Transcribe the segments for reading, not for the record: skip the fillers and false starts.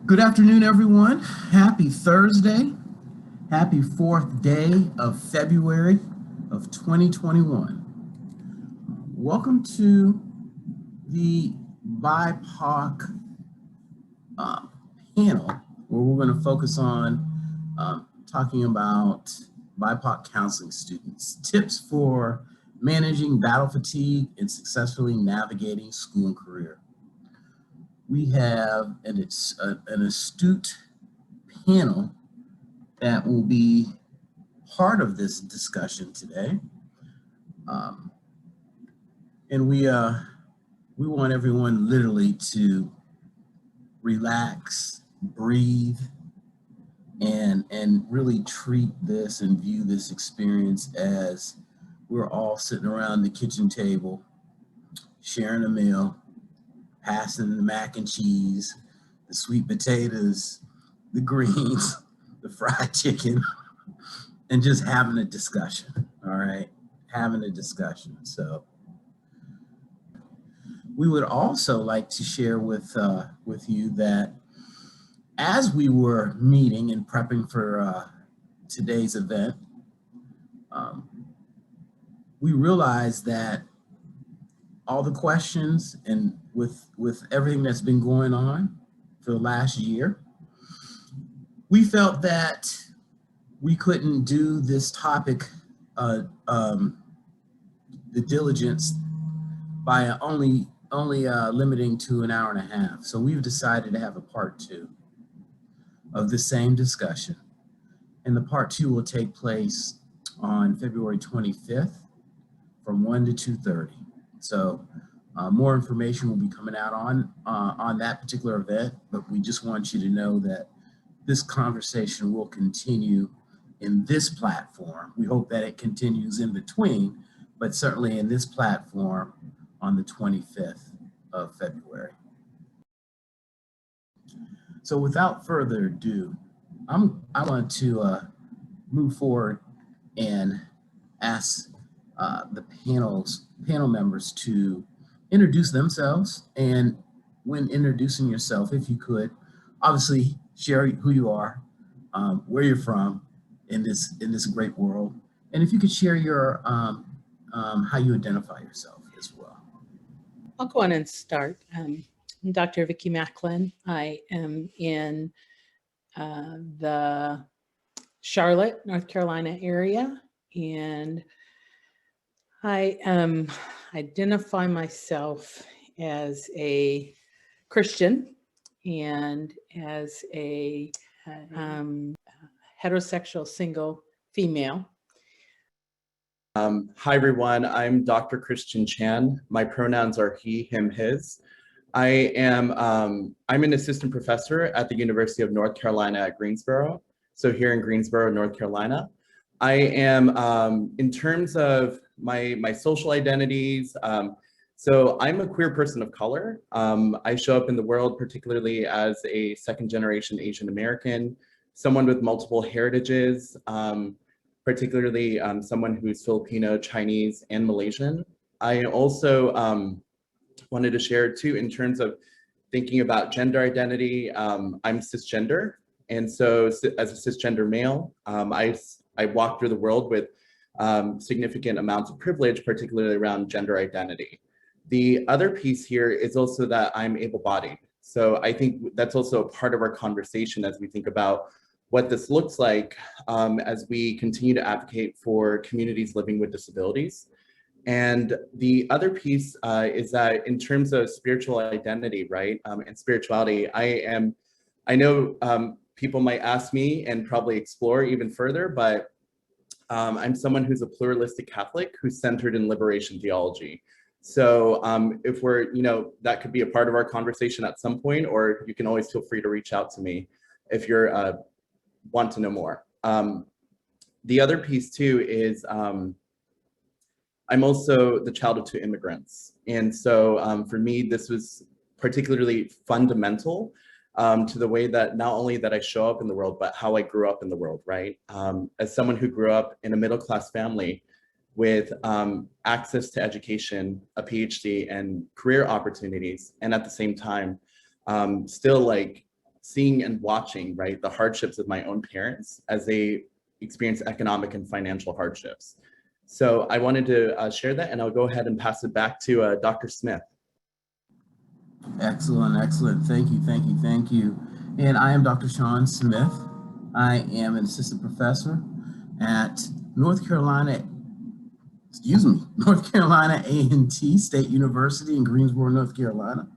Good afternoon, everyone. Happy Thursday. Happy fourth day of February of 2021. Welcome to the BIPOC uh, panel, where we're going to focus on talking about BIPOC counseling students, tips for managing battle fatigue and successfully navigating school and career. We have an astute panel that will be part of this discussion today. And we want everyone literally to relax, breathe, and really treat this and view this experience as we're all sitting around the kitchen table, sharing a meal, passing the mac and cheese, the sweet potatoes, the greens, the fried chicken, and just having a discussion, all right? Having a discussion. So we would also like to share with you that as we were meeting and prepping for today's event, we realized that all the questions and with everything that's been going on for the last year, we felt that we couldn't do this topic, the diligence, by only limiting to an hour and a half. So we've decided to have a part two of the same discussion. And the part two will take place on February 25th from 1 to 2:30. So more information will be coming out on that particular event, but we just want you to know that this conversation will continue in this platform. We hope that it continues in between, but certainly in this platform on the 25th of February. So without further ado, I want to move forward and ask the panel members to introduce themselves. And when introducing yourself, if you could, obviously share who you are, where you're from in this great world, and if you could share your how you identify yourself as well. I'll go on and start. I'm Dr. Vicki Macklin. I am in the Charlotte, North Carolina area, and I identify myself as a Christian and as a heterosexual single female. Hi everyone, I'm Dr. Christian Chan. My pronouns are he, him, his. I'm an assistant professor at the University of North Carolina at Greensboro. So here in Greensboro, North Carolina. I am, in terms of my social identities, so I'm a queer person of color. I show up in the world particularly as a second generation Asian American, someone with multiple heritages, particularly someone who's Filipino, Chinese, and Malaysian. I also wanted to share too, in terms of thinking about gender identity, I'm cisgender. And so as a cisgender male, I walk through the world with significant amounts of privilege, particularly around gender identity. The other piece here is also that I'm able-bodied. So I think that's also a part of our conversation as we think about what this looks like as we continue to advocate for communities living with disabilities. And the other piece is that in terms of spiritual identity, right, and spirituality, I know people might ask me and probably explore even further, but I'm someone who's a pluralistic Catholic who's centered in liberation theology. So if we're, that could be a part of our conversation at some point, or you can always feel free to reach out to me if you're want to know more. The other piece too is I'm also the child of two immigrants. And so for me, this was particularly fundamental to the way that not only that I show up in the world, but how I grew up in the world, right? As someone who grew up in a middle-class family with access to education, a PhD, and career opportunities, and at the same time, still like seeing and watching, right, the hardships of my own parents as they experience economic and financial hardships. So I wanted to share that, and I'll go ahead and pass it back to Dr. Smith. Excellent, excellent. Thank you, thank you, thank you. And I am Dr. Sean Smith. I am an assistant professor at North Carolina A&T State University in Greensboro, North Carolina.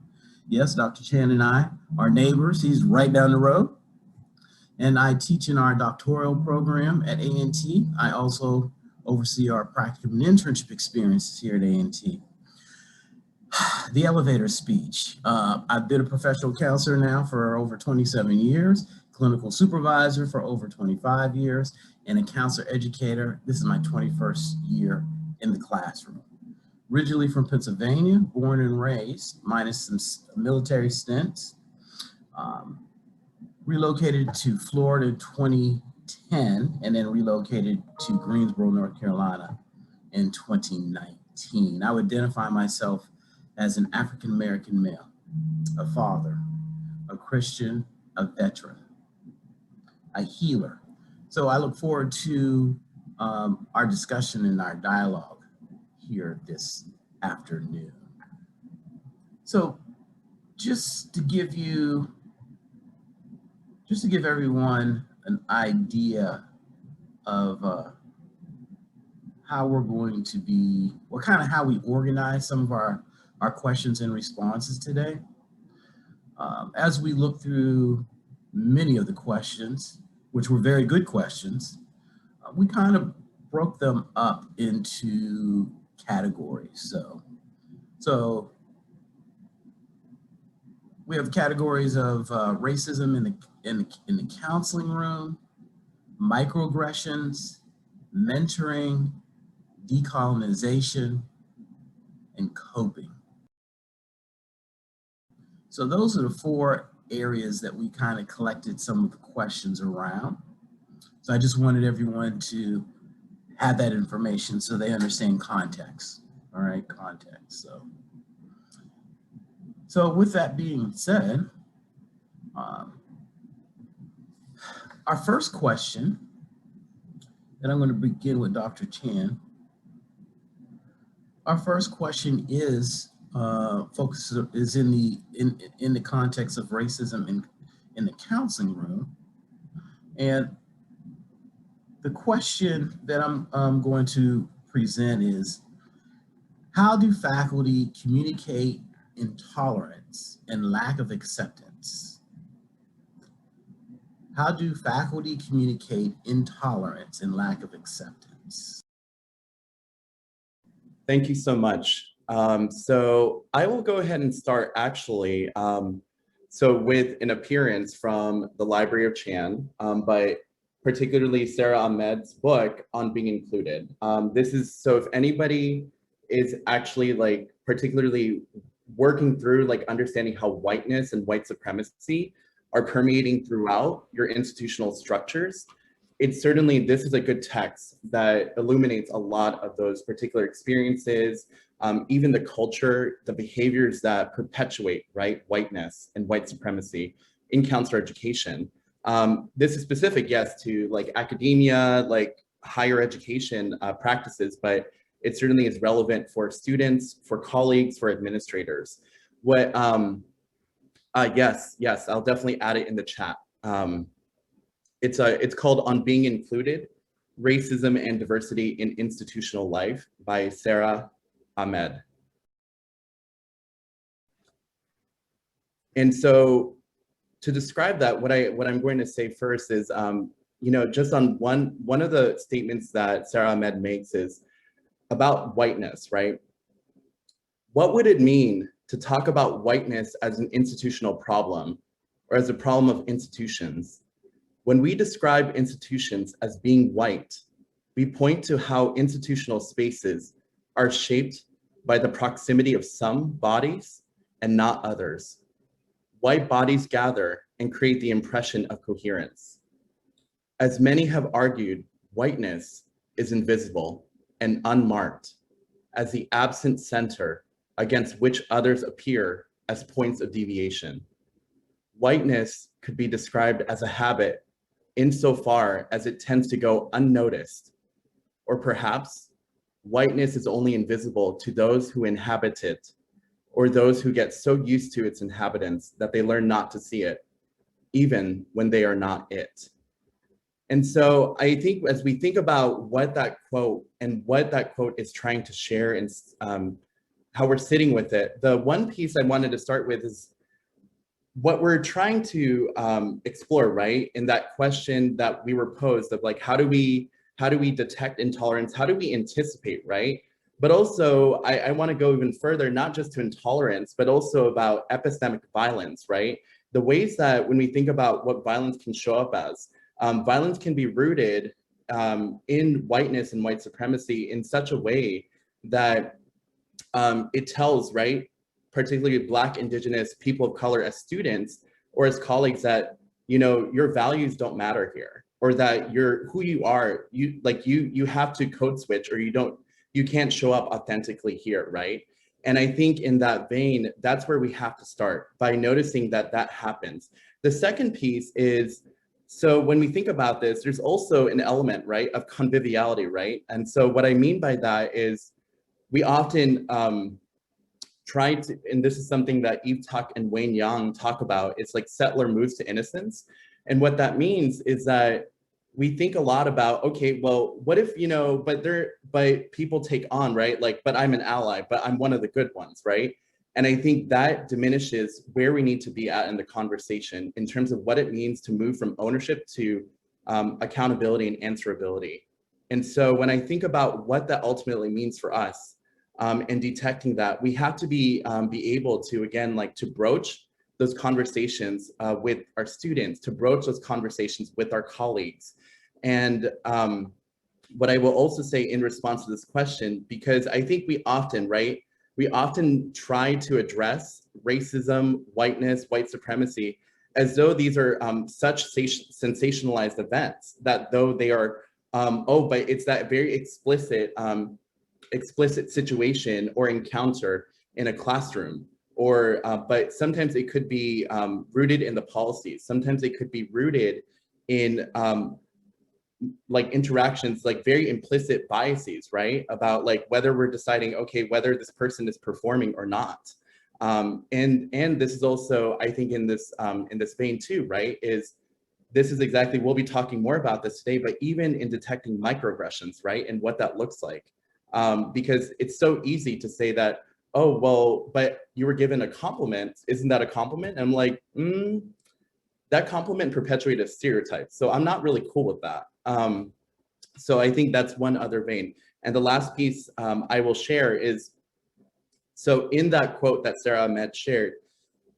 Yes, Dr. Chan and I are neighbors. He's right down the road. And I teach in our doctoral program at A&T. I also oversee our practicum and internship experiences here at A&T. The elevator speech. I've been a professional counselor now for over 27 years, clinical supervisor for over 25 years, and a counselor educator. This is my 21st year in the classroom. Originally from Pennsylvania, born and raised, minus some military stints. Relocated to Florida in 2010, and then relocated to Greensboro, North Carolina in 2019. I would identify myself as an African-American male, a father, a Christian, a veteran, a healer. So I look forward to our discussion and our dialogue here this afternoon. So just to give everyone an idea of how we're going to be, or kind of how we organize some of our questions and responses today. As we look through many of the questions, which were very good questions, we kind of broke them up into categories. So we have categories of racism in the counseling room, microaggressions, mentoring, decolonization, and coping. So those are the 4 areas that we kind of collected some of the questions around. So I just wanted everyone to have that information so they understand context, all right, context. So with that being said, our first question, and I'm going to begin with Dr. Chan. Our first question is is in the context of racism in the counseling room, and the question that I'm going to present is, how do faculty communicate intolerance and lack of acceptance? How do faculty communicate intolerance and lack of acceptance? Thank you so much. So I will go ahead and start actually. So with an appearance from the Library of Chan, but particularly Sarah Ahmed's book on being included. This is, so if anybody is actually like particularly working through like understanding how whiteness and white supremacy are permeating throughout your institutional structures, it's certainly, this is a good text that illuminates a lot of those particular experiences, even the culture, the behaviors that perpetuate, right, whiteness and white supremacy in counselor education. This is specific, yes, to like academia, like higher education practices, but it certainly is relevant for students, for colleagues, for administrators. What, yes, I'll definitely add it in the chat. It's called On Being Included, Racism and Diversity in Institutional Life by Sarah Ahmed. And so to describe that, what I'm going to say first is, you know, just on one of the statements that Sarah Ahmed makes is about whiteness, right? What would it mean to talk about whiteness as an institutional problem or as a problem of institutions? When we describe institutions as being white, we point to how institutional spaces are shaped by the proximity of some bodies and not others. White bodies gather and create the impression of coherence. As many have argued, whiteness is invisible and unmarked as the absent center against which others appear as points of deviation. whiteness could be described as a habit insofar as it tends to go unnoticed, or perhaps whiteness is only invisible to those who inhabit it, or those who get so used to its inhabitants that they learn not to see it, even when they are not it. And so I think as we think about what that quote is trying to share and how we're sitting with it, the one piece I wanted to start with is what we're trying to explore, right? In that question that we were posed of like, how do we detect intolerance? How do we anticipate, right? But also I want to go even further, not just to intolerance, but also about epistemic violence, right? The ways that when we think about what violence can show up as, violence can be rooted in whiteness and white supremacy in such a way that it tells, right, particularly Black, Indigenous, people of color as students or as colleagues that, you know, your values don't matter here, or that you're who you are, you have to code switch, or you can't show up authentically here, right? And I think in that vein, that's where we have to start, by noticing that that happens. The second piece is, so when we think about this, there's also an element, right, of conviviality, right? And so what I mean by that is we often try to, and this is something that Eve Tuck and Wayne Young talk about, it's like settler moves to innocence. And what that means is that we think a lot about, okay, well, what if, you know, but people take on, right? Like, but I'm an ally, but I'm one of the good ones, right? And I think that diminishes where we need to be at in the conversation in terms of what it means to move from ownership to accountability and answerability. And so when I think about what that ultimately means for us and detecting that, we have to be able to, again, like to broach those conversations with our students, to broach those conversations with our colleagues. And what I will also say in response to this question, because I think we often, right, we often try to address racism, whiteness, white supremacy, as though these are such sensationalized events, that though they are, but it's that very explicit situation or encounter in a classroom, or, but sometimes it could be rooted in the policies. Sometimes it could be rooted in like interactions, like very implicit biases, right? About like whether we're deciding, okay, whether this person is performing or not. And this is also, I think in this vein too, right? This is exactly, we'll be talking more about this today, but even in detecting microaggressions, right? And what that looks like. Because it's so easy to say that, oh, well, but you were given a compliment. Isn't that a compliment? And I'm like, that compliment perpetuated a stereotype. So I'm not really cool with that. So I think that's one other vein. And the last piece I will share is, so in that quote that Sarah Ahmed shared,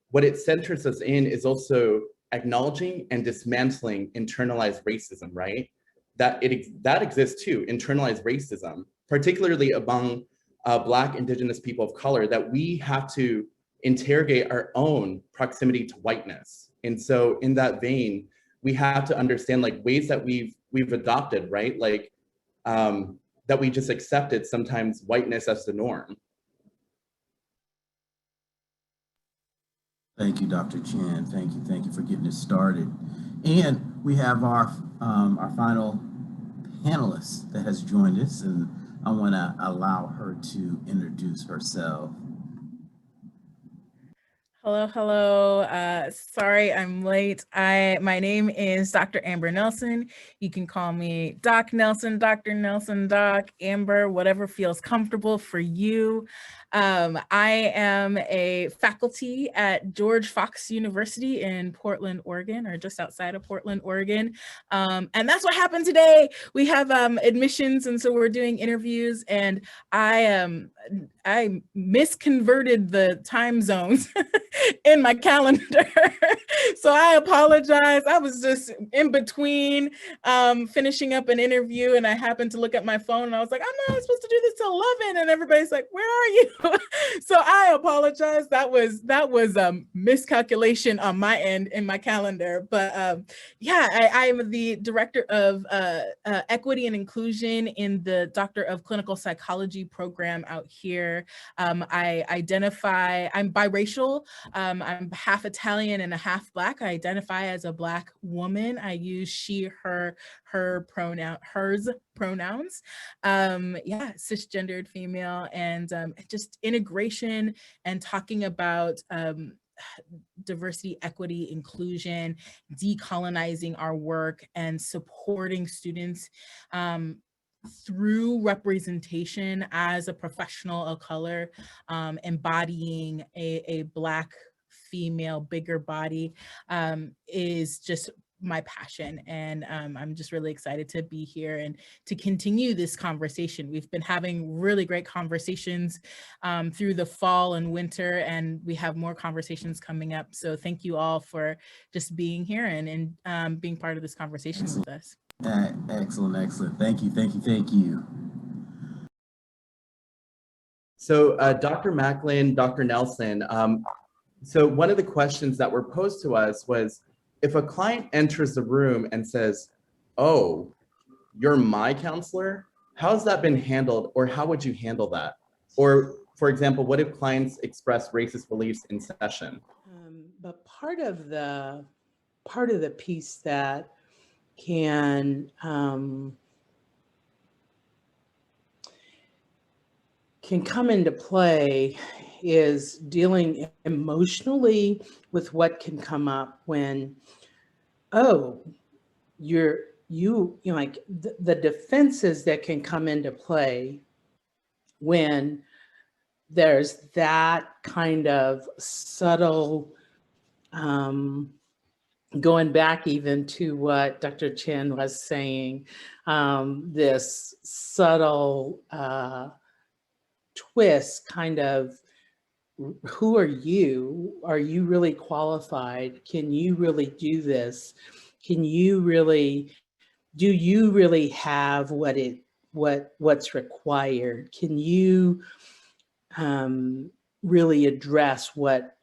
what it centers us in is also acknowledging and dismantling internalized racism, right? That exists too, internalized racism, particularly among Black, Indigenous people of color, that we have to interrogate our own proximity to whiteness. And so in that vein, we have to understand like ways that we've adopted, right? Like that we just accepted sometimes whiteness as the norm. Thank you, Dr. Chan. Thank you for getting us started. And we have our final panelist that has joined us, and I want to allow her to introduce herself. Hello. Sorry I'm late. My name is Dr. Amber Nelson. You can call me Doc Nelson, Dr. Nelson, Doc, Amber, whatever feels comfortable for you. I am a faculty at George Fox University in Portland, Oregon, or just outside of Portland, Oregon. And that's what happened today. We have admissions, and so we're doing interviews, and I misconverted the time zones in my calendar. So I apologize. I was just in between finishing up an interview, and I happened to look at my phone, and I was like, I'm not supposed to do this till 11. And everybody's like, where are you? so I apologize. That was miscalculation on my end in my calendar. But yeah, I am the director of equity and inclusion in the Doctor of Clinical Psychology program out here. I'm biracial. I'm half Italian and a half Black. I identify as a Black woman. I use she, her hers pronouns. Yeah, cisgendered female, and just integration and talking about diversity, equity, inclusion, decolonizing our work, and supporting students through representation as a professional of color, embodying a Black female, bigger body, is just my passion. And I'm just really excited to be here and to continue this conversation. We've been having really great conversations through the fall and winter, and we have more conversations coming up. So thank you all for just being here and being part of this conversation with us. Excellent, excellent. Thank you, thank you, thank you. So Dr. Macklin, Dr. Nelson, so one of the questions that were posed to us was, if a client enters the room and says, "Oh, you're my counselor," how's that been handled, or how would you handle that? Or, for example, what if clients express racist beliefs in session? But part of the piece that can come into play is dealing emotionally with what can come up when, oh, you know, like the defenses that can come into play when there's that kind of subtle, going back even to what Dr. Chen was saying, this subtle twist kind of, who are you? Are you really qualified? Can you really do this? Can you really, do you really have what's required? Can you really address what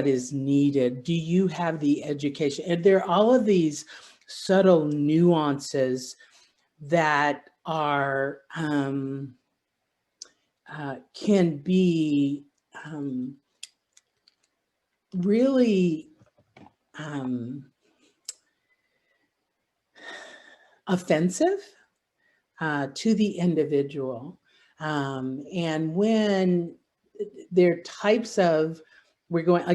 is needed? Do you have the education? And there are all of these subtle nuances that are can be really offensive to the individual. And when there are types of, we're going to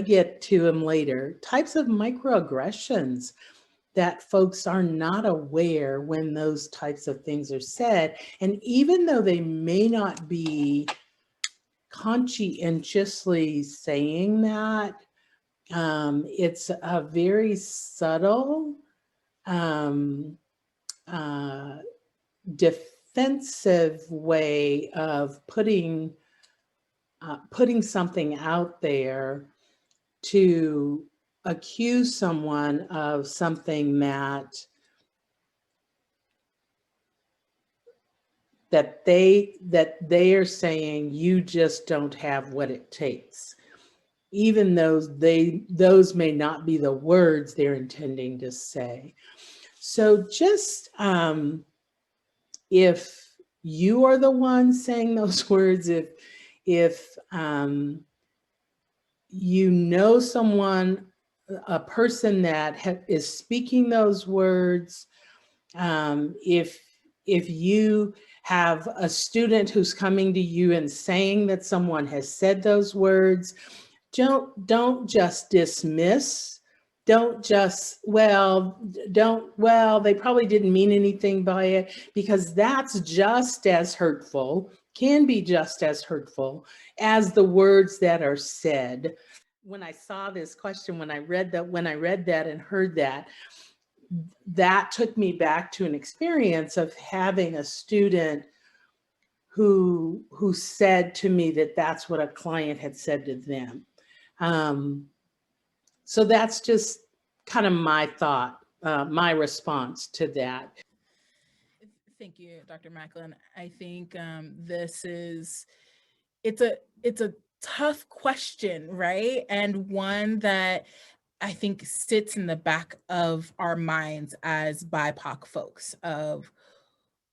get to them later, types of microaggressions that folks are not aware when those types of things are said. And even though they may not be conscientiously saying that, it's a very subtle defensive way of putting something out there to accuse someone of something that they are saying you just don't have what it takes, even though those may not be the words they're intending to say. So just if you are the one saying those words, if you know someone, a person that is speaking those words, if you have a student who's coming to you and saying that someone has said those words, don't just dismiss. Don't just, they probably didn't mean anything by it, because that's just as hurtful, can be just as hurtful as the words that are said. When I saw this question, when I read that and heard that, that took me back to an experience of having a student who said to me that that's what a client had said to them. So that's just kind of my thought, my response to that. Thank you, Dr. Macklin. I think this is, it's a tough question, right? And one that I think sits in the back of our minds as BIPOC folks, of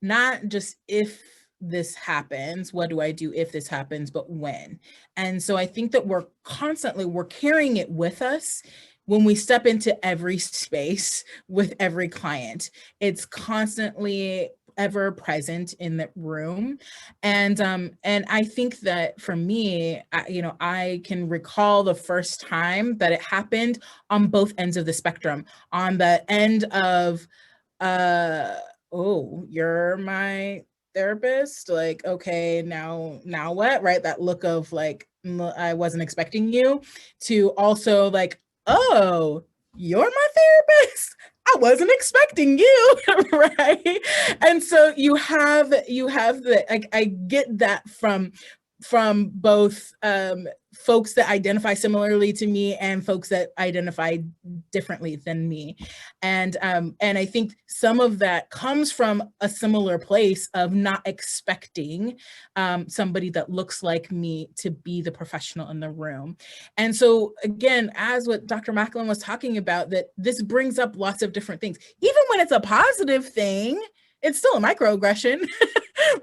not just if this happens, what do I do if this happens, but when. And so I think that we're carrying it with us when we step into every space with every client. It's constantly ever present in the room. And I think that for me, I can recall the first time that it happened on both ends of the spectrum. On the end of, oh, you're my therapist, like, okay, now what, right? That look of like, I wasn't expecting you, to also like, oh, you're my therapist, I wasn't expecting you, right? And so you have the, I get that from both folks that identify similarly to me and folks that identify differently than me. And I think some of that comes from a similar place of not expecting somebody that looks like me to be the professional in the room. And so again, as what Dr. Macklin was talking about, that this brings up lots of different things. Even when it's a positive thing, it's still a microaggression,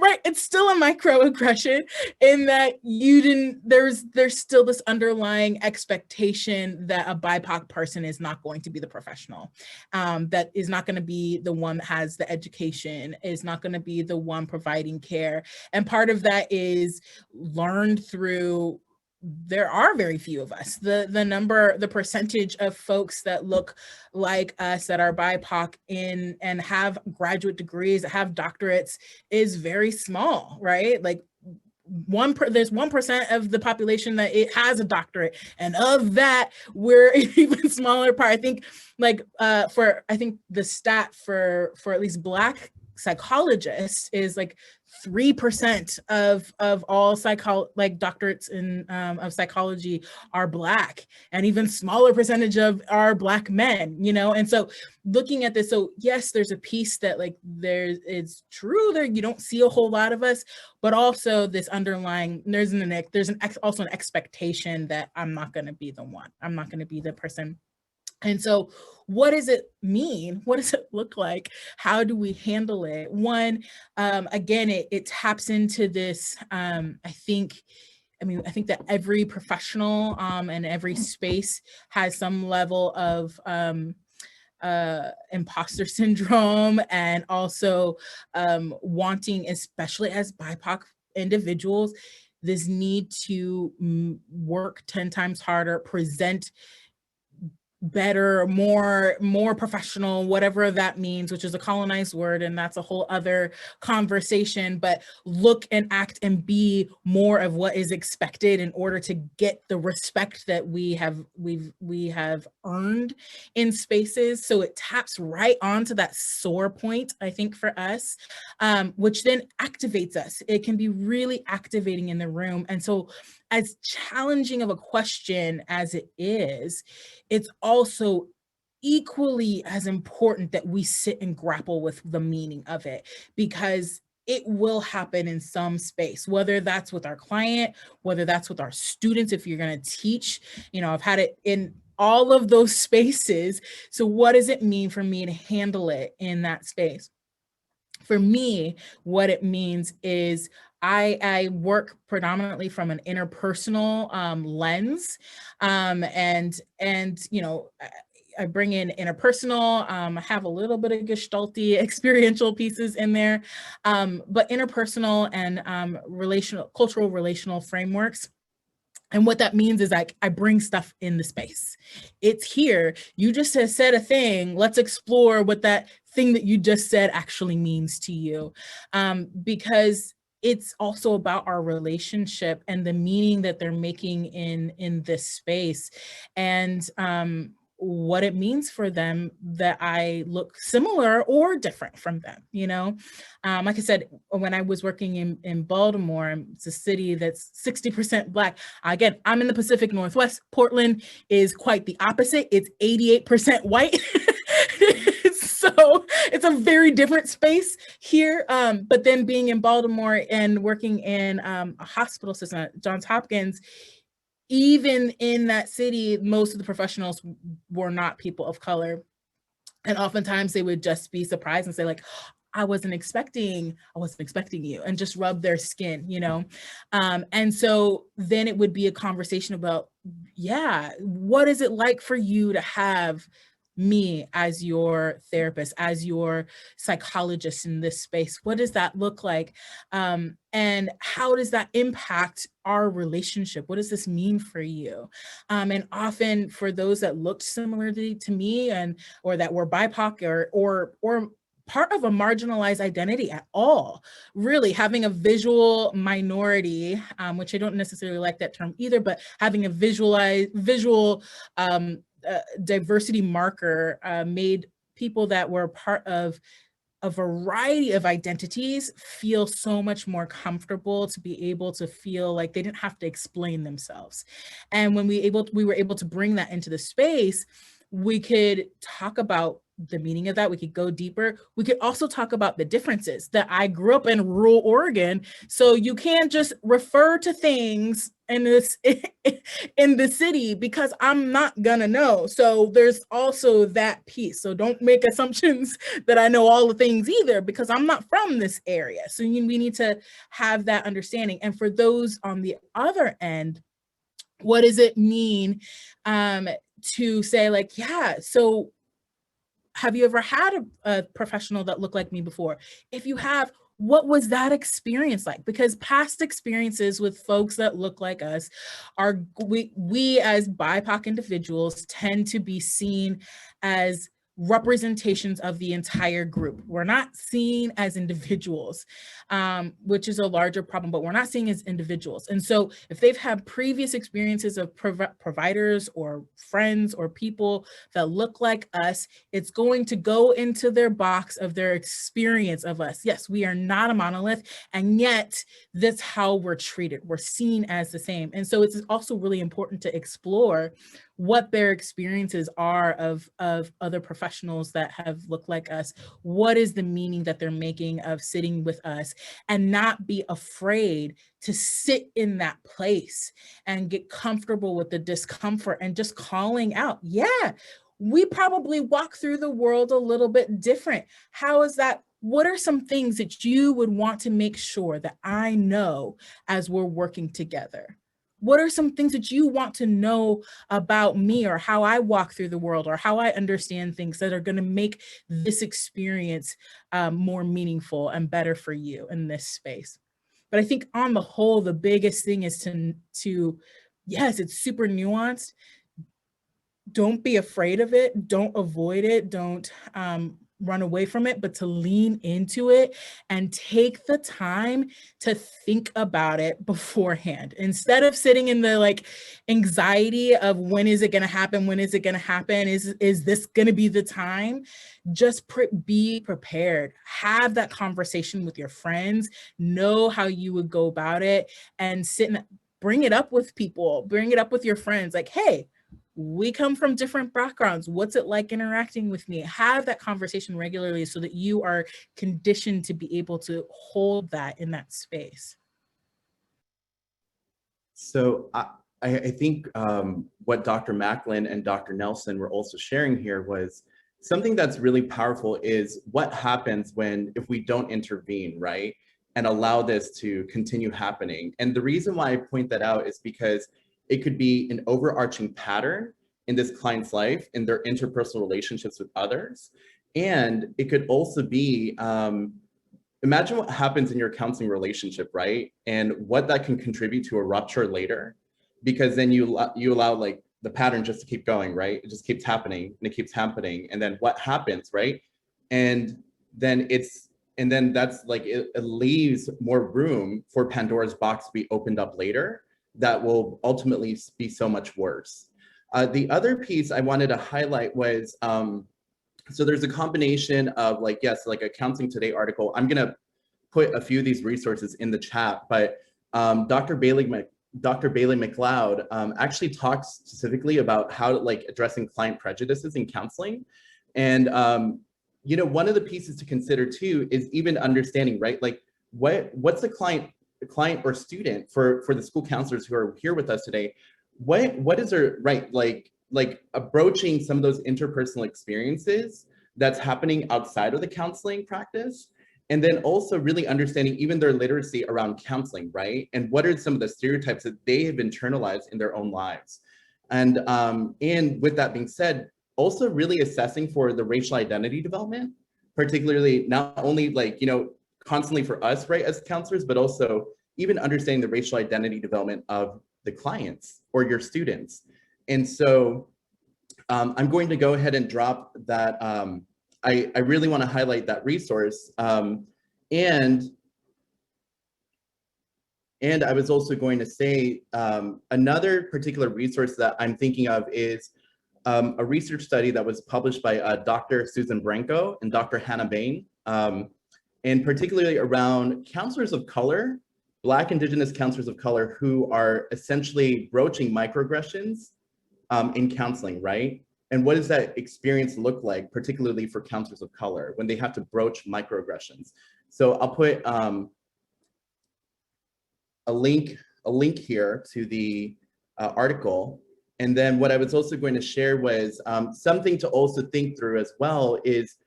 right? It's still a microaggression in that there's still this underlying expectation that a BIPOC person is not going to be the professional, that is not going to be the one that has the education, is not going to be the one providing care. And part of that is learned through, there are very few of us. The percentage of folks that look like us, that are BIPOC and have graduate degrees, that have doctorates, is very small, right? Like there's 1% of the population that it has a doctorate, and of that, we're an even smaller part. I think I think the stat for at least Black psychologists is like 3% of all doctorates in of psychology are Black, and even smaller percentage of are Black men, and so looking at this, so yes, there's a piece that it's true there, you don't see a whole lot of us, but also this underlying, also an expectation that I'm not going to be the one, I'm not going to be the person. And so what does it mean? What does it look like? How do we handle it? One, again, it taps into this, I think that every professional and every space has some level of imposter syndrome, and also wanting, especially as BIPOC individuals, this need to work 10 times harder, present better, more professional, whatever that means, which is a colonized word, and that's a whole other conversation, but look and act and be more of what is expected in order to get the respect that we have earned in spaces. So it taps right onto that sore point, I think, for us, which then activates us. It can be really activating in the room. And so as challenging of a question as it is, it's also equally as important that we sit and grapple with the meaning of it, because it will happen in some space, whether that's with our client, whether that's with our students, if you're going to teach. I've had it in all of those spaces. So what does it mean for me to handle it in that space? For me, what it means is I work predominantly from an interpersonal lens, and I bring in interpersonal. I have a little bit of gestalty experiential pieces in there, but interpersonal and cultural relational frameworks. And what that means is I bring stuff in the space. It's here. You just said a thing. Let's explore what that thing that you just said actually means to you, because it's also about our relationship and the meaning that they're making in this space, and what it means for them that I look similar or different from them. Like I said, when I was working in Baltimore, it's a city that's 60% Black. Again, I'm in the Pacific Northwest. Portland is quite the opposite. It's 88% white. So it's a very different space here. But then being in Baltimore and working in a hospital system, Johns Hopkins, even in that city, most of the professionals were not people of color. And oftentimes they would just be surprised and say like, I wasn't expecting you, and just rub their skin, you know? And so then it would be a conversation about, yeah, what is it like for you to have me as your therapist, as your psychologist in this space? What does that look like? And how does that impact our relationship? What does this mean for you? And often for those that looked similarly to me or that were BIPOC or part of a marginalized identity at all, really having a visual minority, which I don't necessarily like that term either, but having a visual diversity marker made people that were part of a variety of identities feel so much more comfortable to be able to feel like they didn't have to explain themselves. And when we were able to bring that into the space, we could talk about the meaning of that. We could go deeper. We could also talk about the differences. That I grew up in rural Oregon, so you can't just refer to things in the city because I'm not gonna know. So there's also that piece. So don't make assumptions that I know all the things either, because I'm not from this area. So we need to have that understanding. And for those on the other end, what does it mean to say like, yeah, so have you ever had a professional that looked like me before? If you have, what was that experience like? Because past experiences with folks that look like us we as BIPOC individuals tend to be seen as representations of the entire group. We're not seen as individuals, which is a larger problem, but we're not seen as individuals. And so if they've had previous experiences of providers or friends or people that look like us, it's going to go into their box of their experience of us. Yes, we are not a monolith, and yet that's how we're treated. We're seen as the same. And so it's also really important to explore what their experiences are of other professionals that have looked like us. What is the meaning that they're making of sitting with us, and not be afraid to sit in that place and get comfortable with the discomfort and just calling out, yeah, we probably walk through the world a little bit different. How is that? What are some things that you would want to make sure that I know as we're working together? What are some things that you want to know about me, or how I walk through the world, or how I understand things that are going to make this experience more meaningful and better for you in this space? But I think on the whole, the biggest thing is to yes, it's super nuanced. Don't be afraid of it. Don't avoid it. Don't run away from it, but to lean into it and take the time to think about it beforehand. Instead of sitting in the like anxiety of when is it going to happen? When is it going to happen? Is this going to be the time? Just be prepared. Have that conversation with your friends. Know how you would go about it, and bring it up with people. Bring it up with your friends. Like, hey, we come from different backgrounds. What's it like interacting with me? Have that conversation regularly so that you are conditioned to be able to hold that in that space. So I think what Dr. Macklin and Dr. Nelson were also sharing here was something that's really powerful is what happens if we don't intervene, right? And allow this to continue happening. And the reason why I point that out is because it could be an overarching pattern in this client's life, in their interpersonal relationships with others. And it could also be, imagine what happens in your counseling relationship, right? And what that can contribute to a rupture later, because then you allow like the pattern just to keep going, right? It just keeps happening and it keeps happening. And then what happens, right? And then that's like, it leaves more room for Pandora's box to be opened up later that will ultimately be so much worse. The other piece I wanted to highlight was, so there's a combination of like, yes, like a Counseling Today article. I'm gonna put a few of these resources in the chat, but Dr. Bailey McLeod actually talks specifically about how like addressing client prejudices in counseling. And you know, one of the pieces to consider too is even understanding, right? Like what's the client or student for the school counselors who are here with us today, what is their right, like approaching some of those interpersonal experiences that's happening outside of the counseling practice, and then also really understanding even their literacy around counseling, right? And what are some of the stereotypes that they have internalized in their own lives? And with that being said, also really assessing for the racial identity development, particularly not only like, you know, constantly for us, right, as counselors, but also even understanding the racial identity development of the clients or your students. And so I'm going to go ahead and drop that. I really want to highlight that resource. And I was also going to say another particular resource that I'm thinking of is a research study that was published by Dr. Susan Branco and Dr. Hannah Bain, and particularly around counselors of color, Black, Indigenous counselors of color who are essentially broaching microaggressions in counseling, right? And what does that experience look like, particularly for counselors of color, when they have to broach microaggressions? So I'll put a link here to the article. And then what I was also going to share was something to also think through as well is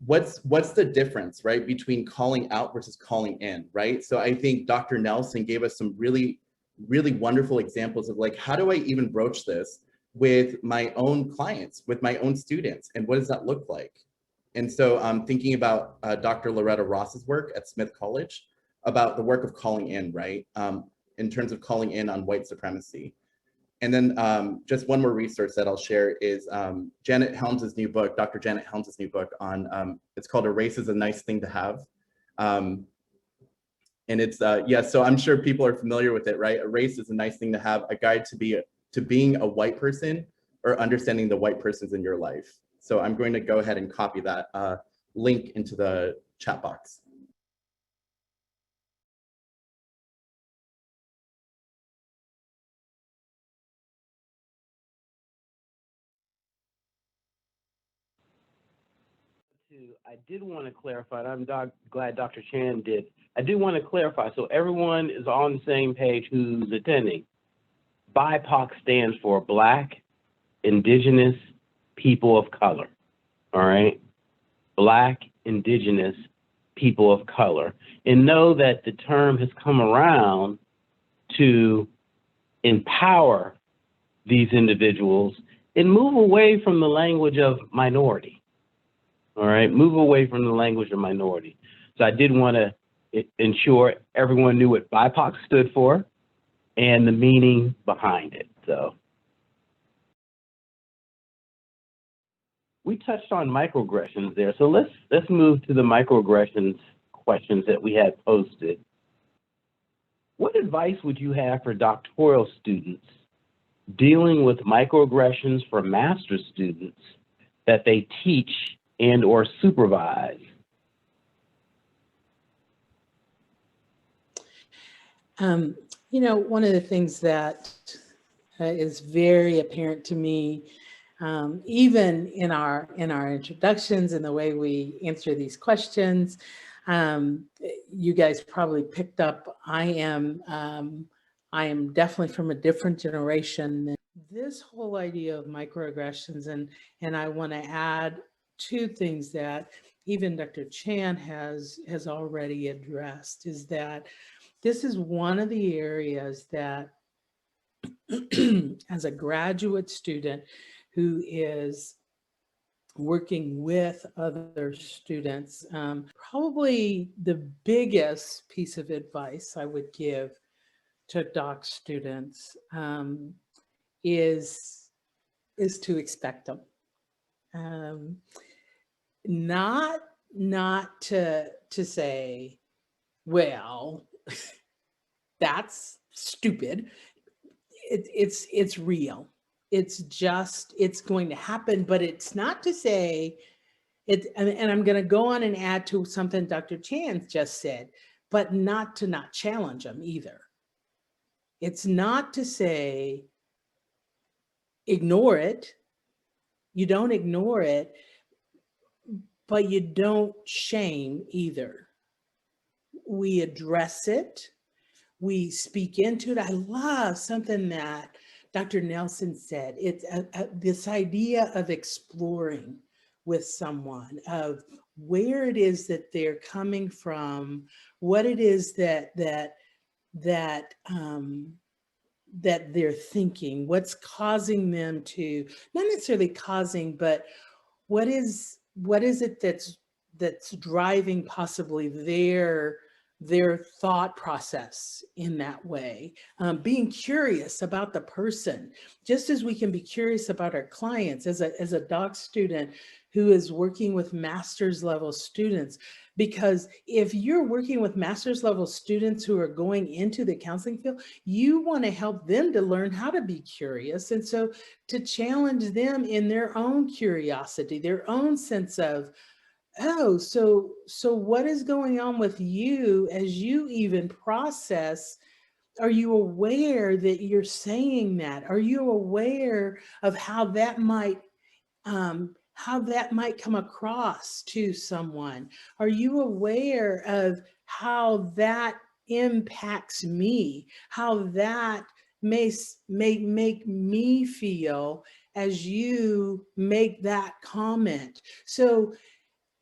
what's the difference, right, between calling out versus calling in, right? So I think Dr. Nelson gave us some really, really wonderful examples of like, how do I even broach this with my own clients, with my own students, and what does that look like? And so I'm thinking about Dr. Loretta Ross's work at Smith College about the work of calling in, right? In terms of calling in on white supremacy. And then just one more resource that I'll share is Janet Helms's new book, Dr. Janet Helms's new book on, it's called A Race is a Nice Thing to Have. And it's, yeah, so I'm sure people are familiar with it, right? A race is a nice thing to have, a guide to being a white person or understanding the white persons in your life. So I'm going to go ahead and copy that link into the chat box. I did want to clarify, and I'm glad Dr. Chan did. I do want to clarify so everyone is on the same page who's attending. BIPOC stands for Black, Indigenous, People of Color, all right? Black, Indigenous, People of Color. And know that the term has come around to empower these individuals and move away from the language of minority. All right, move away from the language of minority. So I did want to ensure everyone knew what BIPOC stood for and the meaning behind it. So we touched on microaggressions there. So let's move to the microaggressions questions that we had posted. What advice would you have for doctoral students dealing with microaggressions for master's students that they teach and or supervise? You know, one of the things that is very apparent to me, even in our introductions and the way we answer these questions, you guys probably picked up, I am definitely from a different generation. This whole idea of microaggressions, and I want to add two things that even Dr. Chan has already addressed, is that this is one of the areas that as a graduate student who is working with other students, probably the biggest piece of advice I would give to doc students is to expect them. Not to say, well, that's stupid. It's real. It's just, it's going to happen, but it's not to say it. And I'm going to go on and add to something Dr. Chan just said, but not to not challenge them either. It's not to say, ignore it. You don't ignore it, but you don't shame either. We address it. We speak into it. I love something that Dr. Nelson said. It's this idea of exploring with someone, of where it is that they're coming from, what it is that they're thinking, what's causing them to, not necessarily causing, but what is it that's driving possibly their thought process in that way. Being curious about the person, just as we can be curious about our clients. As a doc student who is working with master's level students, because if you're working with master's level students who are going into the counseling field, you want to help them to learn how to be curious. And so to challenge them in their own curiosity, their own sense of, oh, so what is going on with you as you even process? Are you aware that you're saying that? Are you aware of how that might come across to someone? Are you aware of how that impacts me? How that may make me feel as you make that comment? So,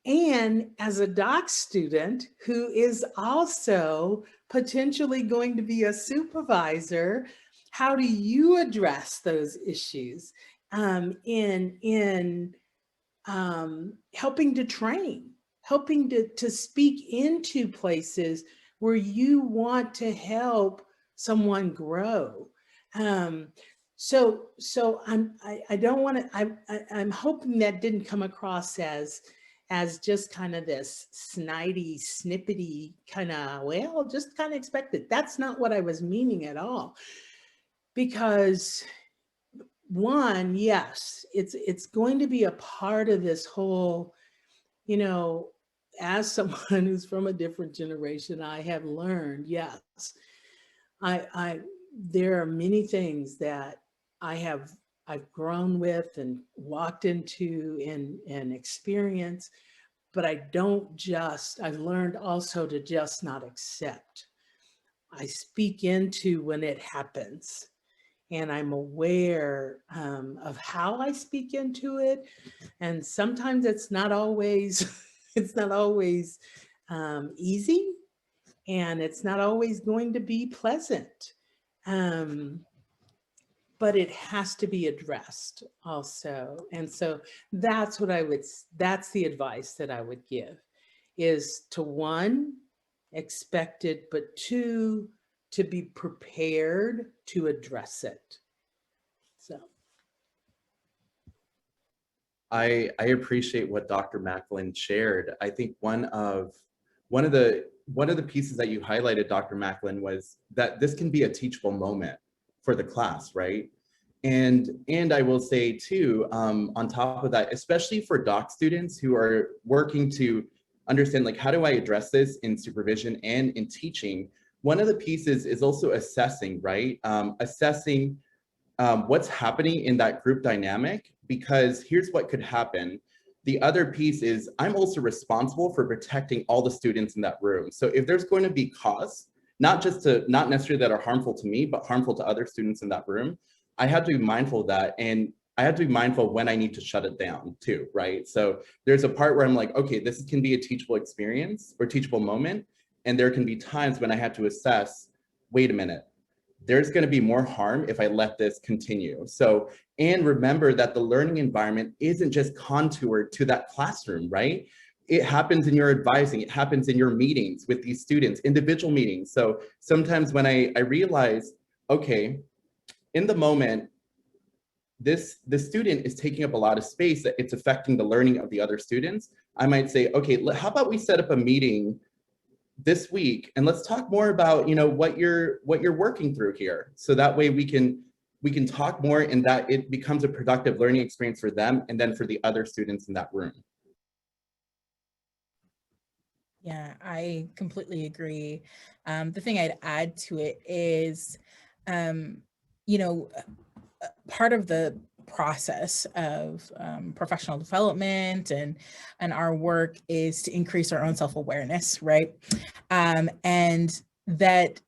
and as a doc student who is also potentially going to be a supervisor, how do you address those issues in helping to train, helping to speak into places where you want to help someone grow? So I don't want to, I'm hoping that didn't come across as just kind of this snidey, snippety kind of, well, just kind of expected. That's not what I was meaning at all. Because one, yes, it's going to be a part of this whole, you know, as someone who's from a different generation, I have learned, yes, there are many things that I've grown with and walked into and experienced, but I've learned also to just not accept. I speak into when it happens, and I'm aware of how I speak into it. And sometimes it's not always, easy, and it's not always going to be pleasant. But it has to be addressed also. And so that's the advice that I would give, is to, one, expect it, but two, to be prepared to address it. So. I appreciate what Dr. Macklin shared. I think one of the pieces that you highlighted, Dr. Macklin, was that this can be a teachable moment for the class, right? And I will say too, on top of that, especially for doc students who are working to understand, like, how do I address this in supervision and in teaching? One of the pieces is also assessing, right? Assessing what's happening in that group dynamic, because here's what could happen. The other piece is I'm also responsible for protecting all the students in that room. So if there's going to be cause, not necessarily that are harmful to me, but harmful to other students in that room, I have to be mindful of that. And I have to be mindful of when I need to shut it down too, right? So there's a part where I'm like, okay, this can be a teachable experience or teachable moment. And there can be times when I have to assess, wait a minute, there's going to be more harm if I let this continue. So, and remember that the learning environment isn't just contoured to that classroom, right? It happens in your advising, it happens in your meetings with these students, individual meetings. So sometimes when I realize, okay, in the moment, the student is taking up a lot of space, that it's affecting the learning of the other students, I might say, okay, how about we set up a meeting this week and let's talk more about, you know, what you're working through here. So that way we can talk more, and that it becomes a productive learning experience for them and then for the other students in that room. Yeah, I completely agree. The thing I'd add to it is, you know, part of the process of professional development, and our work is to increase our own self-awareness, right? And that,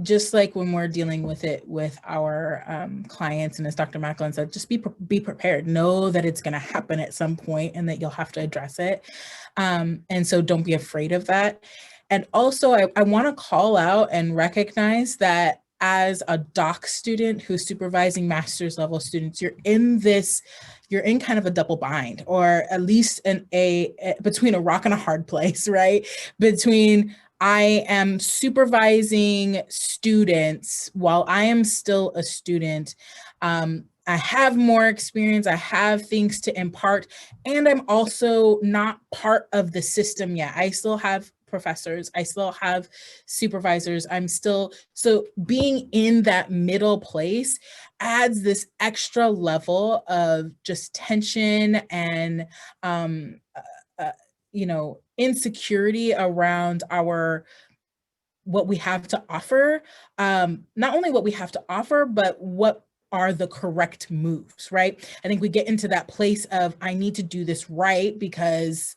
just like when we're dealing with it with our clients, and as Dr. Macklin said, just be prepared. Know that it's going to happen at some point and that you'll have to address it. And so don't be afraid of that. And also, I want to call out and recognize that as a doc student who's supervising master's level students, you're in kind of a double bind, or at least between a rock and a hard place, right? Between I am supervising students while I am still a student. I have more experience, I have things to impart, and I'm also not part of the system yet. I still have professors, I still have supervisors, so being in that middle place adds this extra level of just tension and insecurity around what we have to offer. Not only what we have to offer, but what are the correct moves, right? I think we get into that place of, I need to do this right because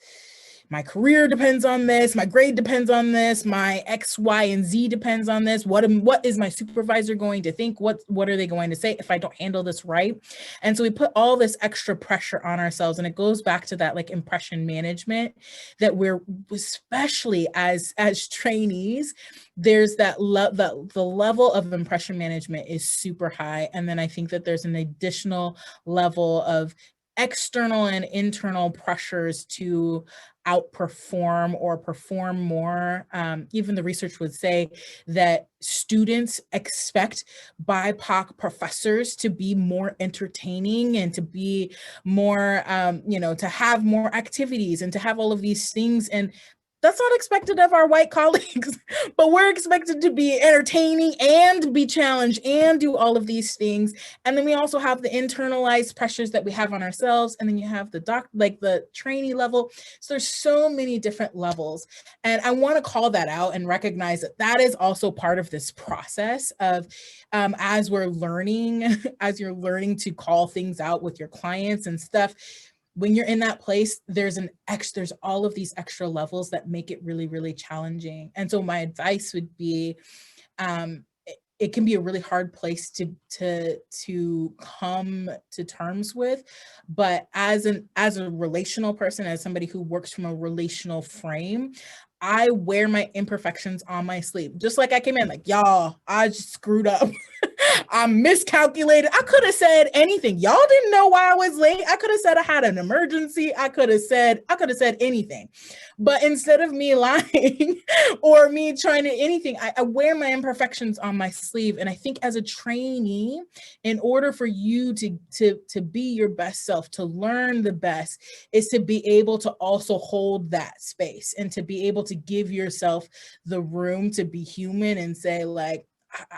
my career depends on this, my grade depends on this, my X, Y, and Z depends on this. What is my supervisor going to think? What are they going to say if I don't handle this right? And so we put all this extra pressure on ourselves, and it goes back to that like impression management that we're, especially as trainees, there's the level of impression management is super high. And then I think that there's an additional level of external and internal pressures to outperform or perform more. Even the research would say that students expect BIPOC professors to be more entertaining and to be more, to have more activities and to have all of these things. And that's not expected of our white colleagues, but we're expected to be entertaining and be challenged and do all of these things. And then we also have the internalized pressures that we have on ourselves. And then you have the trainee level. So there's so many different levels. And I want to call that out and recognize that that is also part of this process of, as you're learning to call things out with your clients and stuff. When you're in that place, there's all of these extra levels that make it really, really challenging. And so my advice would be, it can be a really hard place to come to terms with, but as a relational person, as somebody who works from a relational frame, I wear my imperfections on my sleeve. Just like I came in like, y'all, I just screwed up. I miscalculated. I could have said anything. Y'all didn't know why I was late. I could have said I had an emergency. I could have said anything. But instead of me lying or me trying to anything, I wear my imperfections on my sleeve. And I think as a trainee, in order for you to be your best self, to learn the best, is to be able to also hold that space and to be able to give yourself the room to be human and say, like,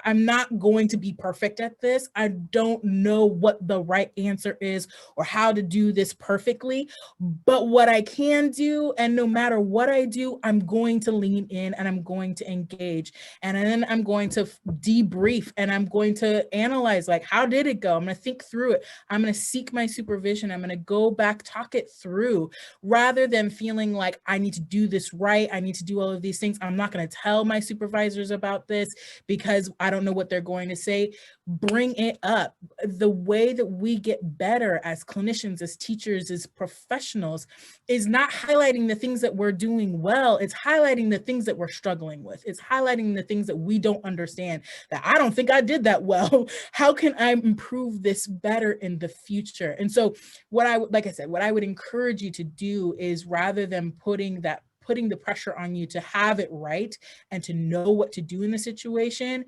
I'm not going to be perfect at this. I don't know what the right answer is or how to do this perfectly, but what I can do, and no matter what I do, I'm going to lean in and I'm going to engage. And then I'm going to debrief and I'm going to analyze, like, how did it go? I'm going to think through it. I'm going to seek my supervision. I'm going to go back, talk it through, rather than feeling like I need to do this right. I need to do all of these things. I'm not going to tell my supervisors about this because I don't know what they're going to say. Bring it up. The way that we get better as clinicians, as teachers, as professionals is not highlighting the things that we're doing well. It's highlighting the things that we're struggling with. It's highlighting the things that we don't understand, that I don't think I did that well. How can I improve this better in the future? And so what I would encourage you to do is, rather than putting the pressure on you to have it right and to know what to do in the situation,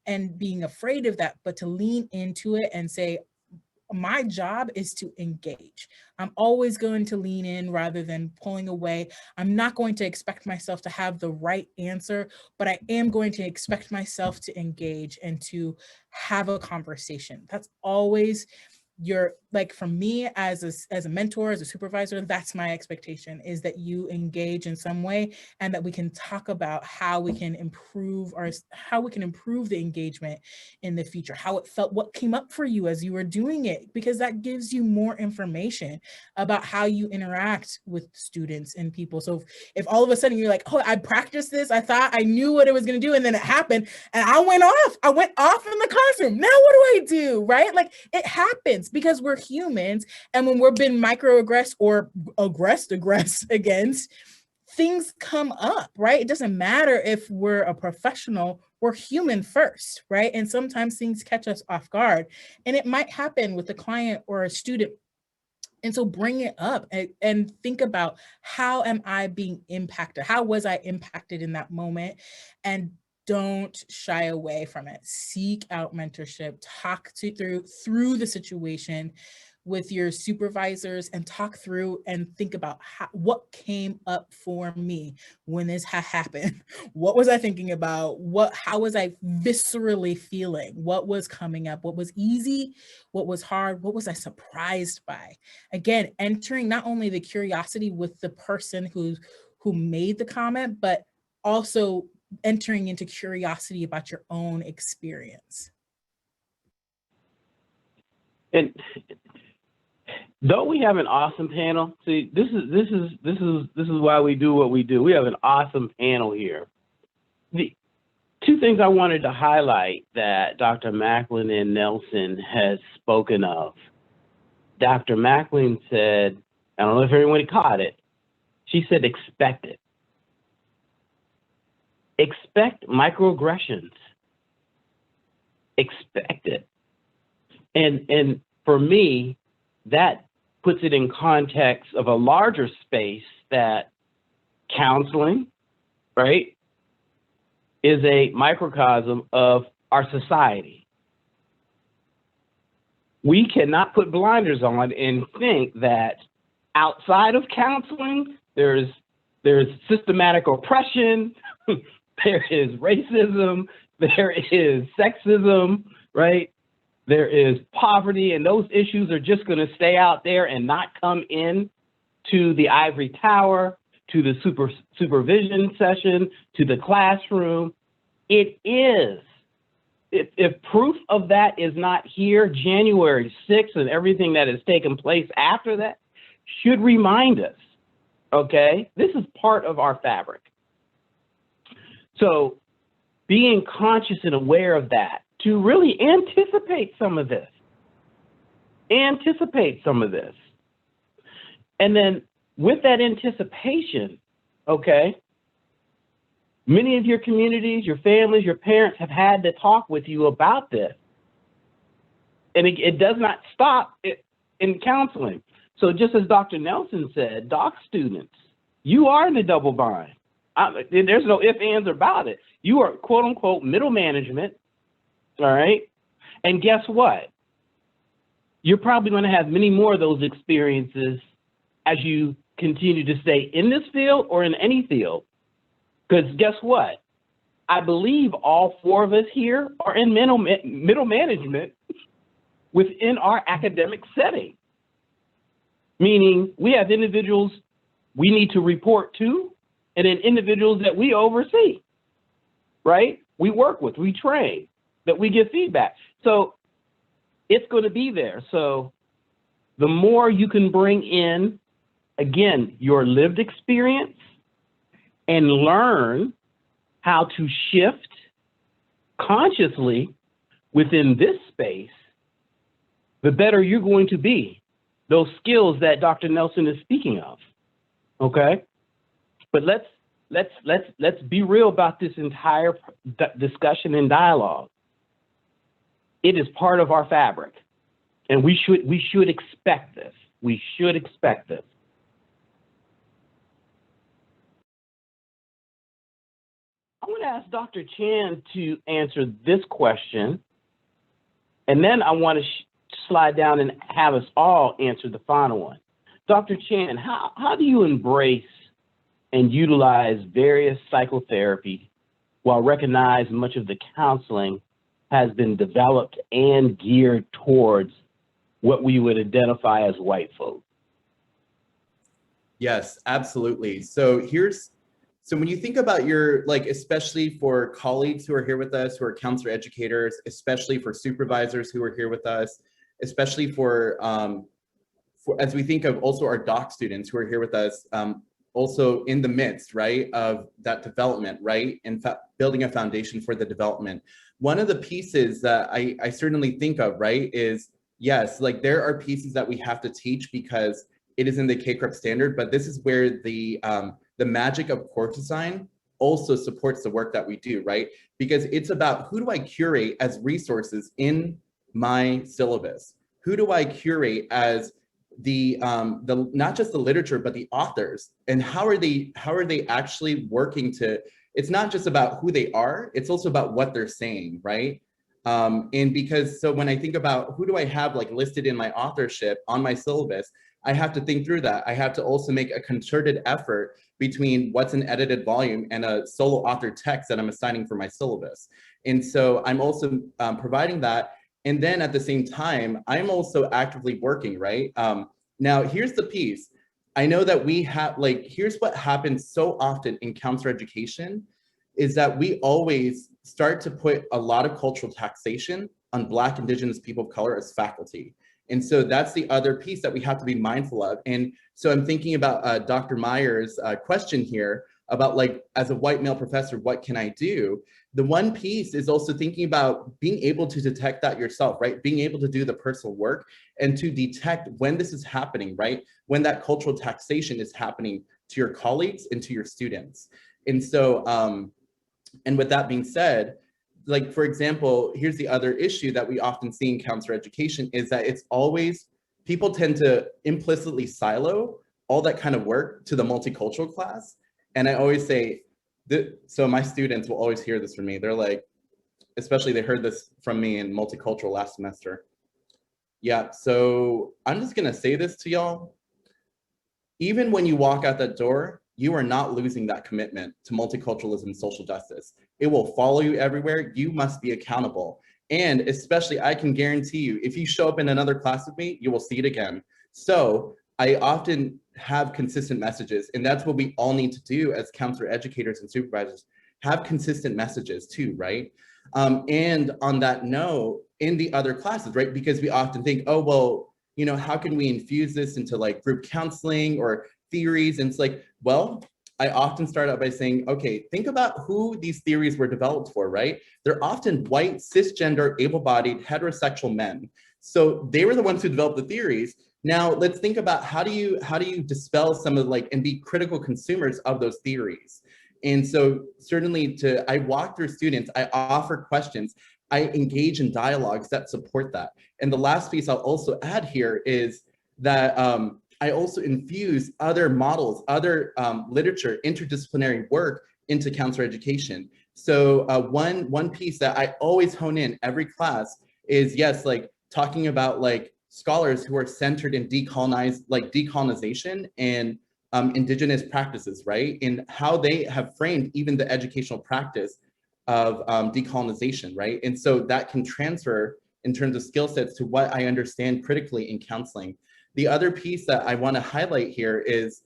and being afraid of that, but to lean into it and say, my job is to engage. I'm always going to lean in rather than pulling away. I'm not going to expect myself to have the right answer, but I am going to expect myself to engage and to have a conversation. That's always you're like, for me as a mentor, as a supervisor, that's my expectation, is that you engage in some way and that we can talk about how we can improve the engagement in the future, how it felt, what came up for you as you were doing it, because that gives you more information about how you interact with students and people. So if all of a sudden you're like, oh, I practiced this, I thought I knew what it was going to do, and then it happened and I went off in the classroom. Now what do I do? Right? Like, it happens because we're humans. And when we're being microaggressed or aggressed against, things come up, right? It doesn't matter if we're a professional, we're human first, right? And sometimes things catch us off guard, and it might happen with a client or a student. And so bring it up and think about, how am I being impacted? How was I impacted in that moment? And don't shy away from it. Seek out mentorship, talk through the situation with your supervisors, and talk through and think about what came up for me when this happened. What was I thinking about? How was I viscerally feeling? What was coming up? What was easy? What was hard? What was I surprised by? Again, entering not only the curiosity with the person who made the comment, but also entering into curiosity about your own experience. And don't we have an awesome panel? See, this is why we do what we do. We have an awesome panel here. The two things I wanted to highlight that Dr. Macklin and Nelson has spoken of. Dr. Macklin said, I don't know if everyone caught it, she said, expect it. Expect microaggressions. Expect it. And for me, that puts it in context of a larger space that counseling, right, is a microcosm of our society. We cannot put blinders on and think that outside of counseling, there's systematic oppression, there is racism, there is sexism, right? There is poverty, and those issues are just going to stay out there and not come in to the ivory tower, to the supervision session, to the classroom. It is. If proof of that is not here, January 6th and everything that has taken place after that should remind us, okay? This is part of our fabric. So being conscious and aware of that, to really anticipate some of this. Anticipate some of this. And then with that anticipation, okay, many of your communities, your families, your parents have had to talk with you about this. And it does not stop in counseling. So just as Dr. Nelson said, doc students, you are in the double bind. There's no ifs, ands, or about it. You are, quote unquote, middle management. All right. And guess what? You're probably going to have many more of those experiences as you continue to stay in this field or in any field. Because guess what? I believe all four of us here are in middle management within our academic setting. Meaning we have individuals we need to report to, and then individuals that we oversee, right? We work with, we train, that we give feedback. So it's going to be there. So the more you can bring in, again, your lived experience and learn how to shift consciously within this space, the better you're going to be. Those skills that Dr. Nelson is speaking of, okay? But let's be real about this entire discussion and dialogue. It is part of our fabric, and we should expect this. We should expect this. I want to ask Dr. Chan to answer this question, and then I want to slide down and have us all answer the final one. Dr. Chan, how do you embrace and utilize various psychotherapy while recognize much of the counseling has been developed and geared towards what we would identify as white folk? Yes, absolutely. So when you think about your, like, especially for colleagues who are here with us, who are counselor educators, especially for supervisors who are here with us, especially for as we think of also our doc students who are here with us, also in the midst, right, of that development, right, and building a foundation for the development. One of the pieces that I certainly think of, right, is yes, like there are pieces that we have to teach because it is in the KCREP standard, but this is where the magic of course design also supports the work that we do, right? Because it's about who do I curate as resources in my syllabus? Who do I curate as the not just the literature, but the authors, and how are they actually working to, it's not just about who they are, it's also about what they're saying, right? And because, so when I think about who do I have like listed in my authorship on my syllabus, I have to think through that. I have to also make a concerted effort between what's an edited volume and a solo author text that I'm assigning for my syllabus. And so I'm also providing that. And then at the same time, I'm also actively working, right? Now, here's the piece. I know that we have, like, here's what happens so often in counselor education is that we always start to put a lot of cultural taxation on Black, Indigenous people of color as faculty. And so that's the other piece that we have to be mindful of. And so I'm thinking about Dr. Meyer's question here about, like, as a white male professor, what can I do? The one piece is also thinking about being able to detect that yourself, right? Being able to do the personal work and to detect when this is happening, right? When that cultural taxation is happening to your colleagues and to your students. And so, and with that being said, like, for example, here's the other issue that we often see in counselor education is that it's always, people tend to implicitly silo all that kind of work to the multicultural class. And I always say, so my students will always hear this from me. They're like, especially they heard this from me in multicultural last semester. Yeah, so I'm just gonna say this to y'all. Even when you walk out that door, you are not losing that commitment to multiculturalism and social justice. It will follow you everywhere. You must be accountable. And especially, I can guarantee you, if you show up in another class with me, you will see it again. So I often have consistent messages, and that's what we all need to do as counselor educators and supervisors, have consistent messages too, right? And on that note, in the other classes, right? Because we often think, oh, well, you know, how can we infuse this into like group counseling or theories? And it's like, well, I often start out by saying, okay, think about who these theories were developed for, right? They're often white, cisgender, able-bodied, heterosexual men. So they were the ones who developed the theories. Now let's think about how do you dispel some of, like, and be critical consumers of those theories. And so certainly I walk through students, I offer questions, I engage in dialogues that support that. And the last piece I'll also add here is that I also infuse other models, other literature, interdisciplinary work into counselor education. So one piece that I always hone in every class is, yes, like talking about like scholars who are centered in decolonization and indigenous practices, right? And how they have framed even the educational practice of decolonization, right? And so that can transfer in terms of skill sets to what I understand critically in counseling. The other piece that I want to highlight here is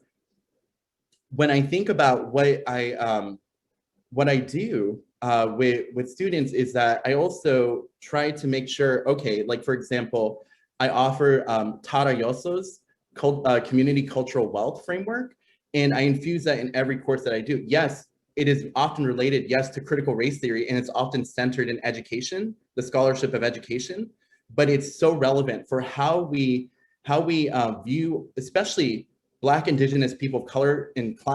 when I think about what I do with students is that I also try to make sure, okay, like for example, I offer Tara Yoso's community cultural wealth framework, and I infuse that in every course that I do. Yes, it is often related, yes, to critical race theory, and it's often centered in education, the scholarship of education, but it's so relevant for how we view, especially Black, Indigenous people of color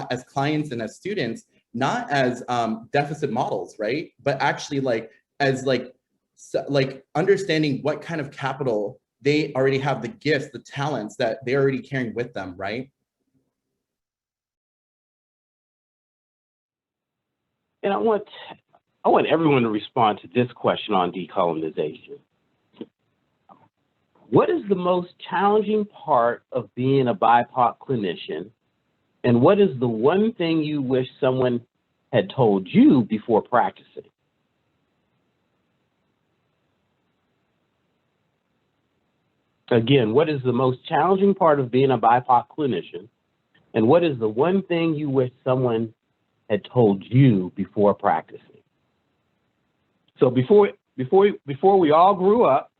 as clients and as students, not as deficit models, right? But actually like as like understanding what kind of capital they already have, the gifts, the talents that they're already carrying with them, right? And I want everyone to respond to this question on decolonization. What is the most challenging part of being a BIPOC clinician? And what is the one thing you wish someone had told you before practicing? Again, what is the most challenging part of being a BIPOC clinician? And what is the one thing you wish someone had told you before practicing? So before we all grew up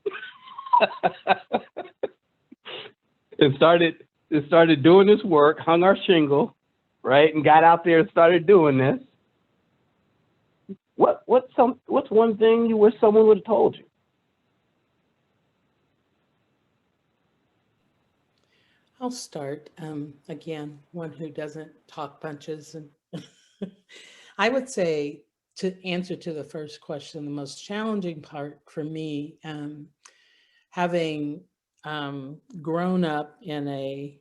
and started doing this work, hung our shingle, right, and got out there and started doing this, what's one thing you wish someone would have told you? I'll start. Again, one who doesn't talk bunches. And I would say, to answer to the first question, the most challenging part for me, having grown up in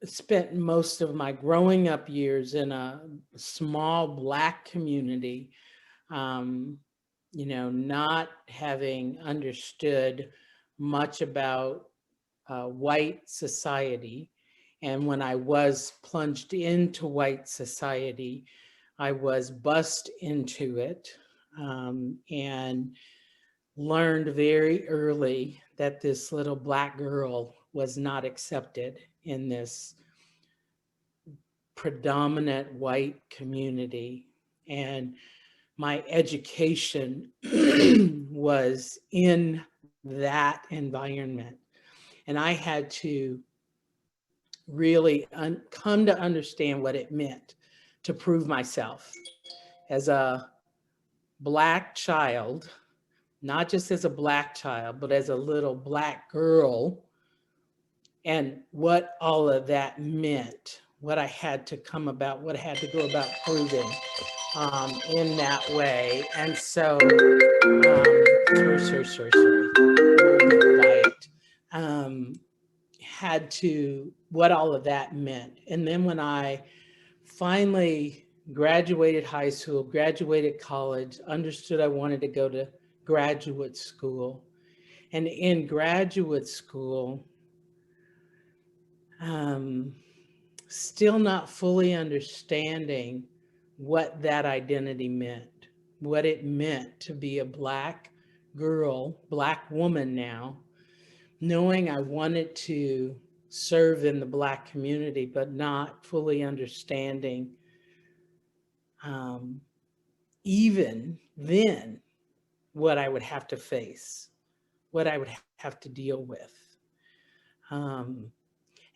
spent most of my growing up years in a small Black community, not having understood much about white society. And when I was plunged into white society, I was bussed into it, and learned very early that this little Black girl was not accepted in this predominant white community. And my education was in that environment. And I had to really come to understand what it meant to prove myself as a Black child, not just as a Black child, but as a little Black girl, and what all of that meant, what I had to come about, what I had to go about proving in that way. And so, quiet. Had to, what all of that meant. And then when I finally graduated high school, graduated college, understood I wanted to go to graduate school. And in graduate school, still not fully understanding what that identity meant, what it meant to be a Black girl, Black woman now, knowing I wanted to serve in the Black community, but not fully understanding even then what I would have to face, what I would have to deal with. And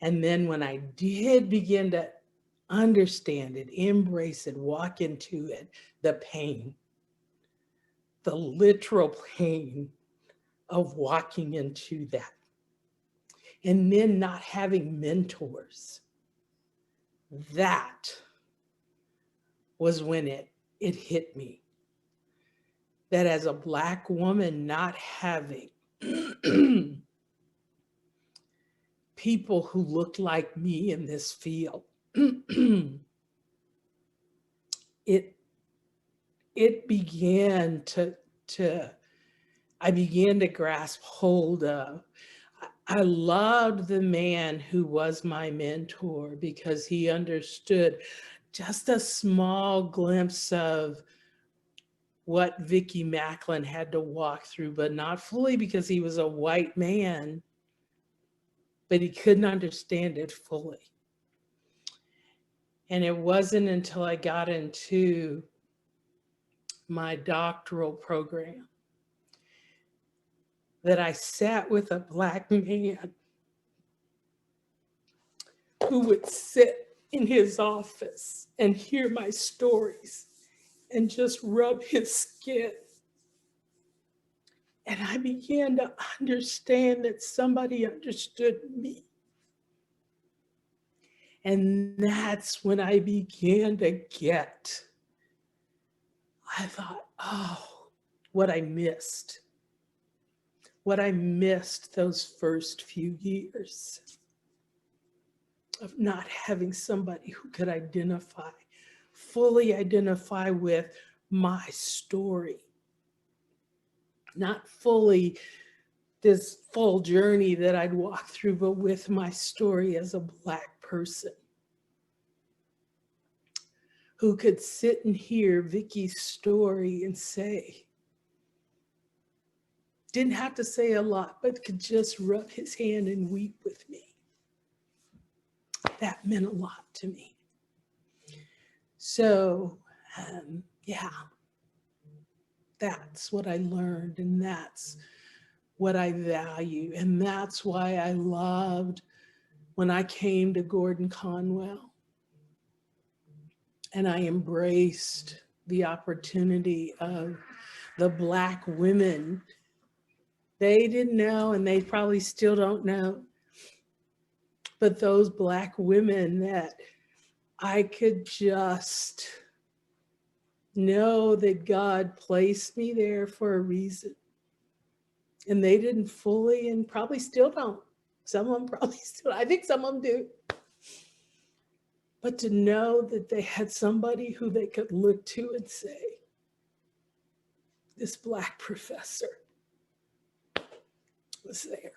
then when I did begin to understand it, embrace it, walk into it, the pain, the literal pain of walking into that, and then not having mentors, that was when it hit me. That as a Black woman, not having people who looked like me in this field, it began I began to grasp hold of. I loved the man who was my mentor because he understood just a small glimpse of what Vicki Macklin had to walk through, but not fully because he was a white man, but he couldn't understand it fully. And it wasn't until I got into my doctoral program that I sat with a Black man who would sit in his office and hear my stories and just rub his skin. And I began to understand that somebody understood me. And that's when I began to get, I thought, oh, what I missed those first few years of not having somebody who could fully identify with my story. Not fully this full journey that I'd walk through, but with my story as a Black person who could sit and hear Vicki's story and say, didn't have to say a lot, but could just rub his hand and weep with me. That meant a lot to me. So, yeah, that's what I learned, and that's what I value, and that's why I loved when I came to Gordon Conwell, and I embraced the opportunity of the Black women. They didn't know, and they probably still don't know, but those Black women that I could just know that God placed me there for a reason. And they didn't fully, and probably still don't. Some of them probably still, I think some of them do. But to know that they had somebody who they could look to and say, this Black professor was there.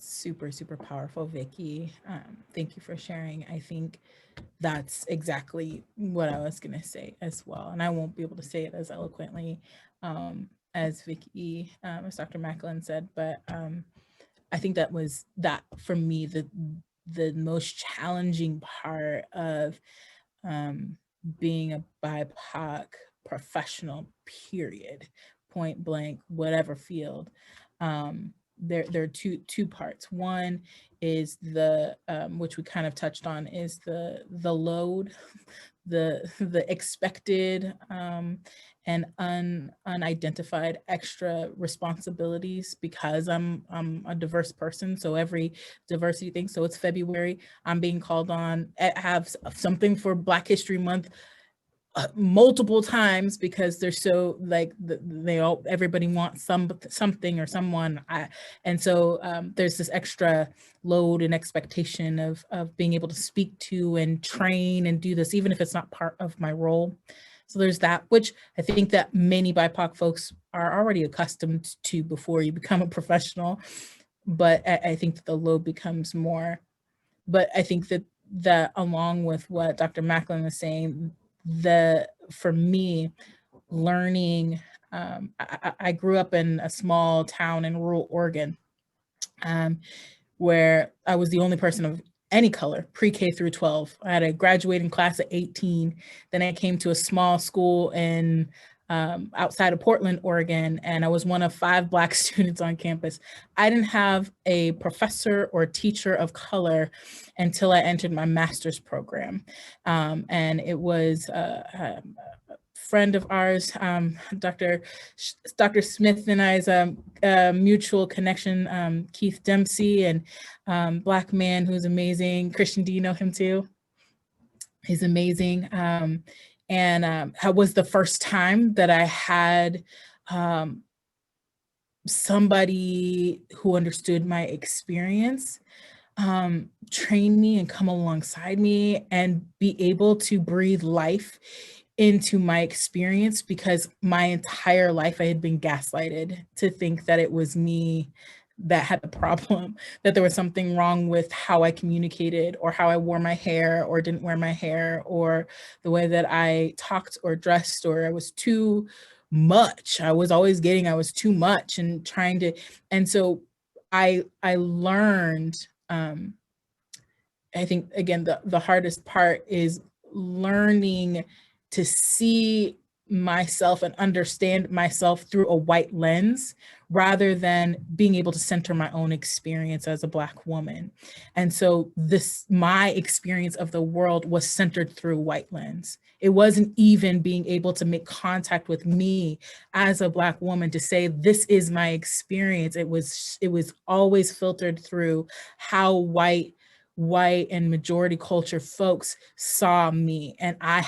Super, super powerful, Vicki. Thank you for sharing. I think that's exactly what I was going to say as well. And I won't be able to say it as eloquently as Vicki, as Dr. Macklin said, but I think that was that for me, the most challenging part of being a BIPOC professional, period, point blank, whatever field. There are two parts. One is the which we kind of touched on, is the load, the expected and unidentified extra responsibilities, because I'm a diverse person. So every diversity thing. So it's February, I'm being called on, have something for Black History Month multiple times, because they're so like everybody wants something or someone, and so there's this extra load and expectation of being able to speak to and train and do this, even if it's not part of my role. So there's that, which I think that many BIPOC folks are already accustomed to before you become a professional, but I think that the load becomes more. But I think that along with what Dr. Macklin was saying, for me, learning, I grew up in a small town in rural Oregon, where I was the only person of any color, pre-K through 12. I had a graduating class at 18. Then I came to a small school in outside of Portland, Oregon, and I was one of 5 Black students on campus. I didn't have a professor or teacher of color until I entered my master's program. And it was a friend of ours, Dr. Smith and I's mutual connection, Keith Dempsey, and Black man who's amazing. Christian, do you know him too? He's amazing. And was the first time that I had somebody who understood my experience train me and come alongside me and be able to breathe life into my experience, because my entire life I had been gaslighted to think that it was me that had the problem, that there was something wrong with how I communicated or how I wore my hair or didn't wear my hair, or the way that I talked or dressed, or I was too much. I was always getting, I was too much and trying to, and so I learned, I think, again, the hardest part is learning to see myself and understand myself through a white lens, rather than being able to center my own experience as a Black woman. And so my experience of the world was centered through a white lens. It wasn't even being able to make contact with me as a Black woman to say, this is my experience. It was always filtered through how white and majority culture folks saw me, and I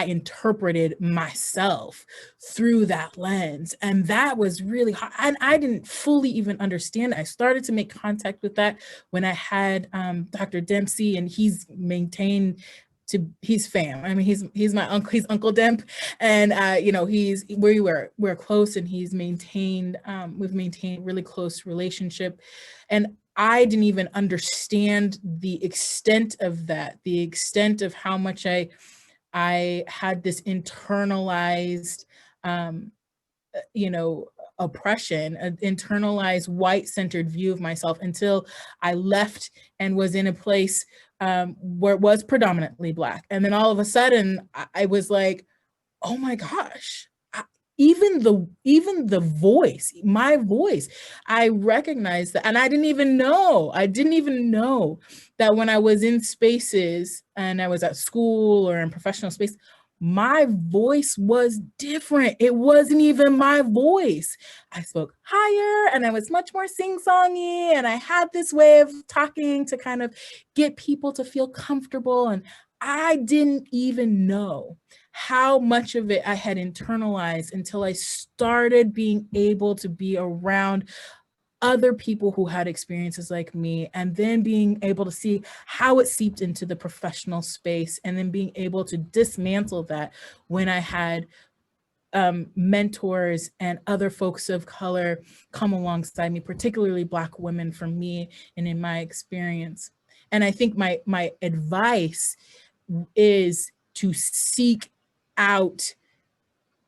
interpreted myself through that lens, and that was really hard. And I didn't fully even understand. I started to make contact with that when I had Dr. Dempsey, and he's fam. I mean, he's my uncle. He's Uncle Demp, and we're close, and we've maintained really close relationship. And I didn't even understand the extent of that, the extent of how much I had this internalized, you know, oppression, an internalized white-centered view of myself until I left and was in a place where it was predominantly Black. And then all of a sudden, I was like, oh my gosh, even the voice, my voice, I recognized that. And I didn't even know that when I was in spaces and I was at school or in professional space, my voice was different. It wasn't even my voice. I spoke higher and I was much more sing-songy, and I had this way of talking to kind of get people to feel comfortable. And I didn't even know how much of it I had internalized until I started being able to be around other people who had experiences like me, and then being able to see how it seeped into the professional space, and then being able to dismantle that when I had mentors and other folks of color come alongside me, particularly Black women for me and in my experience. And I think my advice is to seek out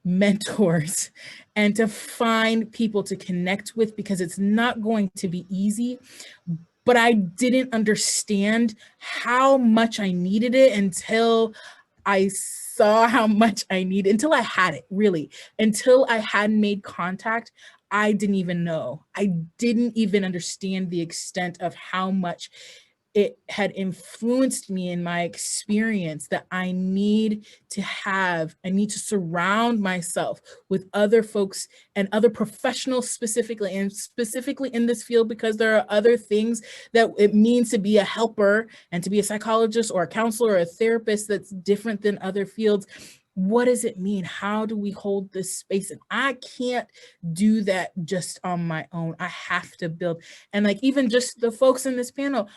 mentors and to find people to connect with, because it's not going to be easy. But I didn't understand how much I needed it until I saw how much I needed, until I had it, really. Until I had made contact, I didn't even know. I didn't even understand the extent of how much it had influenced me in my experience, that I need to surround myself with other folks and other professionals specifically, and specifically in this field, because there are other things that it means to be a helper and to be a psychologist or a counselor or a therapist that's different than other fields. What does it mean? How do we hold this space? And I can't do that just on my own. I have to build. And like, even just the folks in this panel,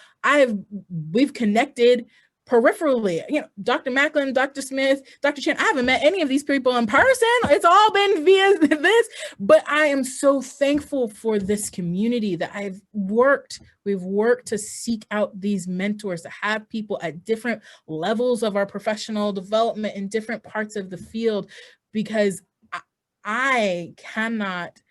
we've connected peripherally, you know, Dr. Macklin, Dr. Smith, Dr. Chan. I haven't met any of these people in person. It's all been via this, but I am so thankful for this community that we've worked to seek out these mentors, to have people at different levels of our professional development in different parts of the field, because I cannot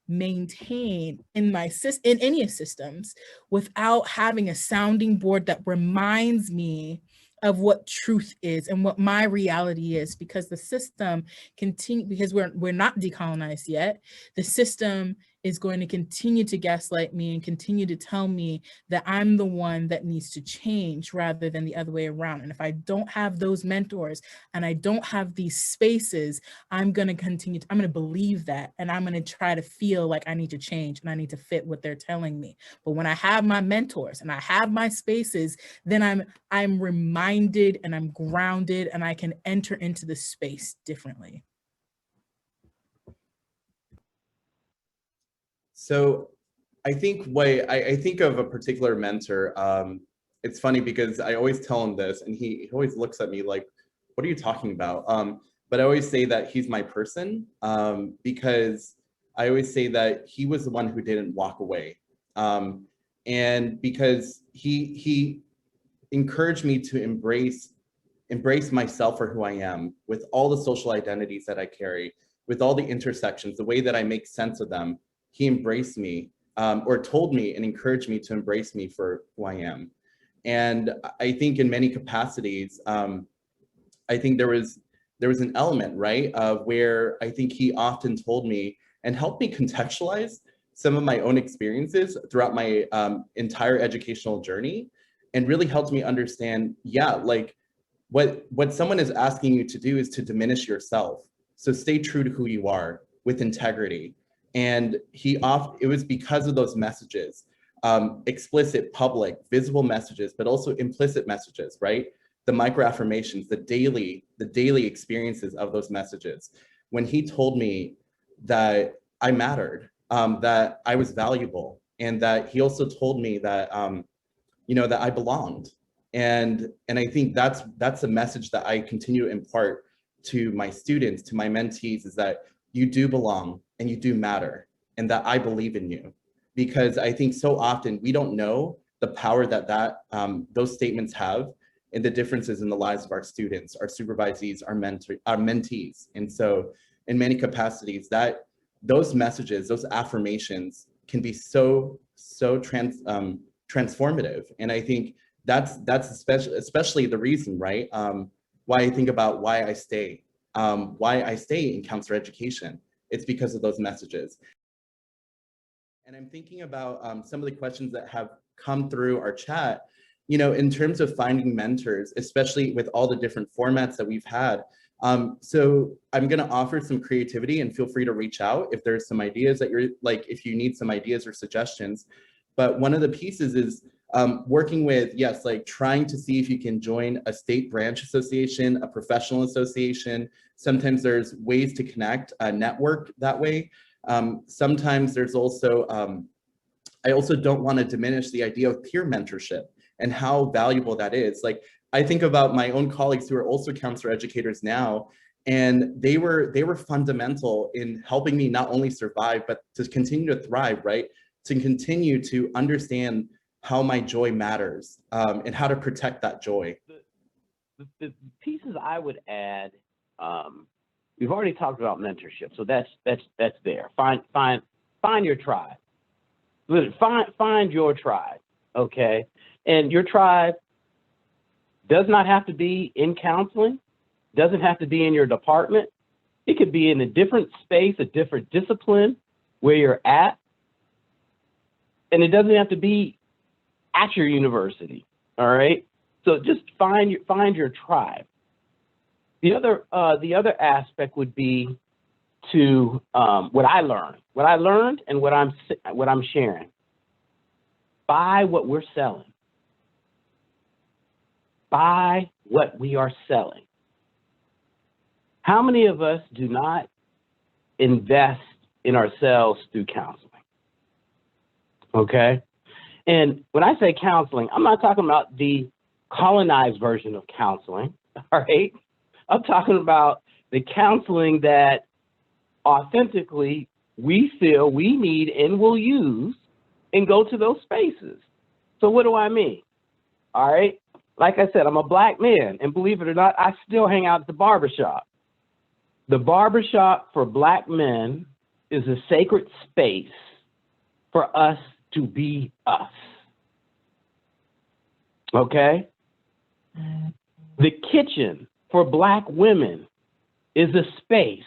maintain in any systems without having a sounding board that reminds me of what truth is and what my reality is, because the system because we're not decolonized yet. The system is going to continue to gaslight me and continue to tell me that I'm the one that needs to change rather than the other way around. And if I don't have those mentors and I don't have these spaces, I'm going to believe that, and I'm going to try to feel like I need to change and I need to fit what they're telling me. But when I have my mentors and I have my spaces, then I'm reminded and I'm grounded and I can enter into the space differently. So I think I think of a particular mentor. It's funny because I always tell him this, and he always looks at me like, what are you talking about? But I always say that he's my person, because I always say that he was the one who didn't walk away. And because he encouraged me to embrace myself for who I am, with all the social identities that I carry, with all the intersections, the way that I make sense of them. He embraced me, or told me and encouraged me to embrace me for who I am. And I think in many capacities, I think there was an element, right, of where I think he often told me and helped me contextualize some of my own experiences throughout my entire educational journey, and really helped me understand, yeah, like what someone is asking you to do is to diminish yourself. So stay true to who you are with integrity. And it was because of those messages, explicit, public, visible messages, but also implicit messages, right? The microaffirmations, the daily experiences of those messages. When he told me that I mattered, that I was valuable, and that he also told me that, that I belonged. And I think that's a message that I continue to impart to my students, to my mentees, is that you do belong and you do matter, and that I believe in you. because I think so often we don't know the power that those statements have and the differences in the lives of our students, our supervisees, our mentees. And so in many capacities, that those messages, those affirmations can be so transformative. And I think that's especially the reason, right? Why I think about why I stay in counselor education. It's because of those messages. And I'm thinking about some of the questions that have come through our chat, you know, in terms of finding mentors, especially with all the different formats that we've had. So I'm going to offer some creativity, and feel free to reach out if there's some ideas that you're like, if you need some ideas or suggestions. But one of the pieces is working with, yes, like trying to see if you can join a state branch association, a professional association. Sometimes there's ways to connect, network that way. Sometimes there's also, I also don't want to diminish the idea of peer mentorship and how valuable that is. Like, I think about my own colleagues who are also counselor educators now, and they were fundamental in helping me not only survive, but to continue to thrive, right? To continue to understand how my joy matters, and how to protect that joy. The pieces I would add, we've already talked about mentorship, so that's there. Find your tribe. Find your tribe, okay? And your tribe does not have to be in counseling, doesn't have to be in your department. It could be in a different space, a different discipline where you're at. And it doesn't have to be at your university, all right? So just find your tribe. The other aspect would be to what I learned and what I'm sharing. Buy what we're selling. Buy what we are selling. How many of us do not invest in ourselves through counseling? Okay? And when I say counseling, I'm not talking about the colonized version of counseling, all right? I'm talking about the counseling that authentically we feel we need and will use and go to those spaces. So what do I mean? All right? Like I said, I'm a Black man, and believe it or not, I still hang out at the barbershop. The barbershop for Black men is a sacred space for us to be us. Okay? The kitchen for Black women is a space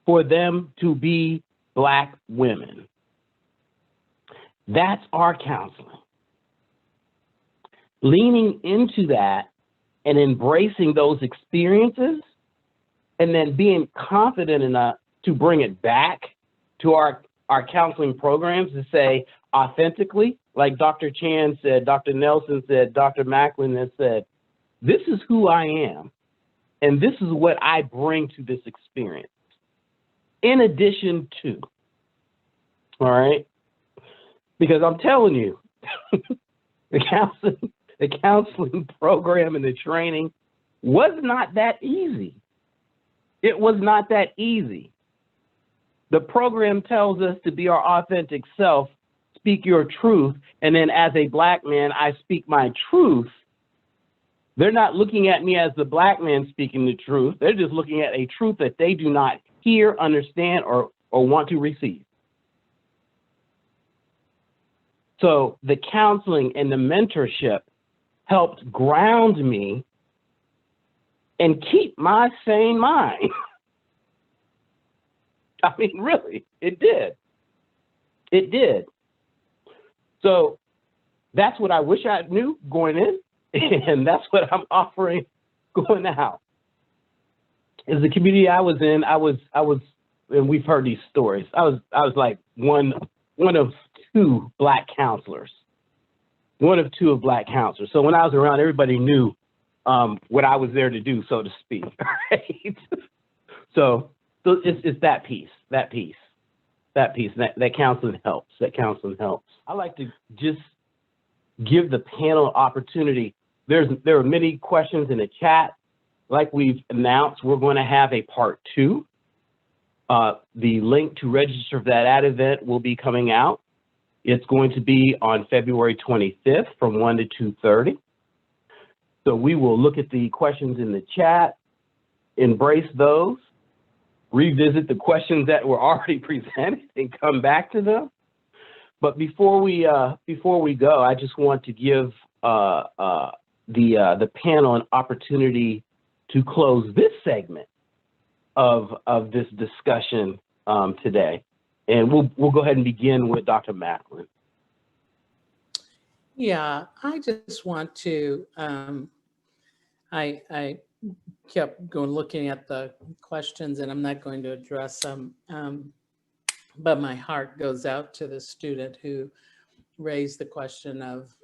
for them to be Black women. That's our counseling. Leaning into that and embracing those experiences, and then being confident enough to bring it back to our counseling programs to say authentically, like Dr. Chan said, Dr. Nelson said, Dr. Macklin has said, this is who I am, and this is what I bring to this experience. In addition to, all right? Because I'm telling you, the counseling program and the training was not that easy. It was not that easy. The program tells us to be our authentic self, speak your truth, and then as a Black man, I speak my truth. They're not looking at me as the Black man speaking the truth. They're just looking at a truth that they do not hear, understand, or want to receive. So the counseling and the mentorship helped ground me and keep my sane mind. I mean, really, it did. It did. So that's what I wish I knew going in, and that's what I'm offering going out. As the community I was in, I was, and we've heard these stories. I was like one of two Black counselors. One of two of Black counselors. So when I was around, everybody knew what I was there to do, so to speak. Right? So it's that piece. That counseling helps. That counseling helps. I like to just give the panel opportunity. There are many questions in the chat. Like we've announced, we're going to have a part 2. The link to register for that event will be coming out. It's going to be on February 25th from 1 to 2:30. So we will look at the questions in the chat, embrace those, revisit the questions that were already presented and come back to them. But before we go, I just want to give the panel an opportunity to close this segment of this discussion today. And we'll go ahead and begin with Dr. Macklin. Yeah, I just want to, I kept going looking at the questions and I'm not going to address them, but my heart goes out to the student who raised the question of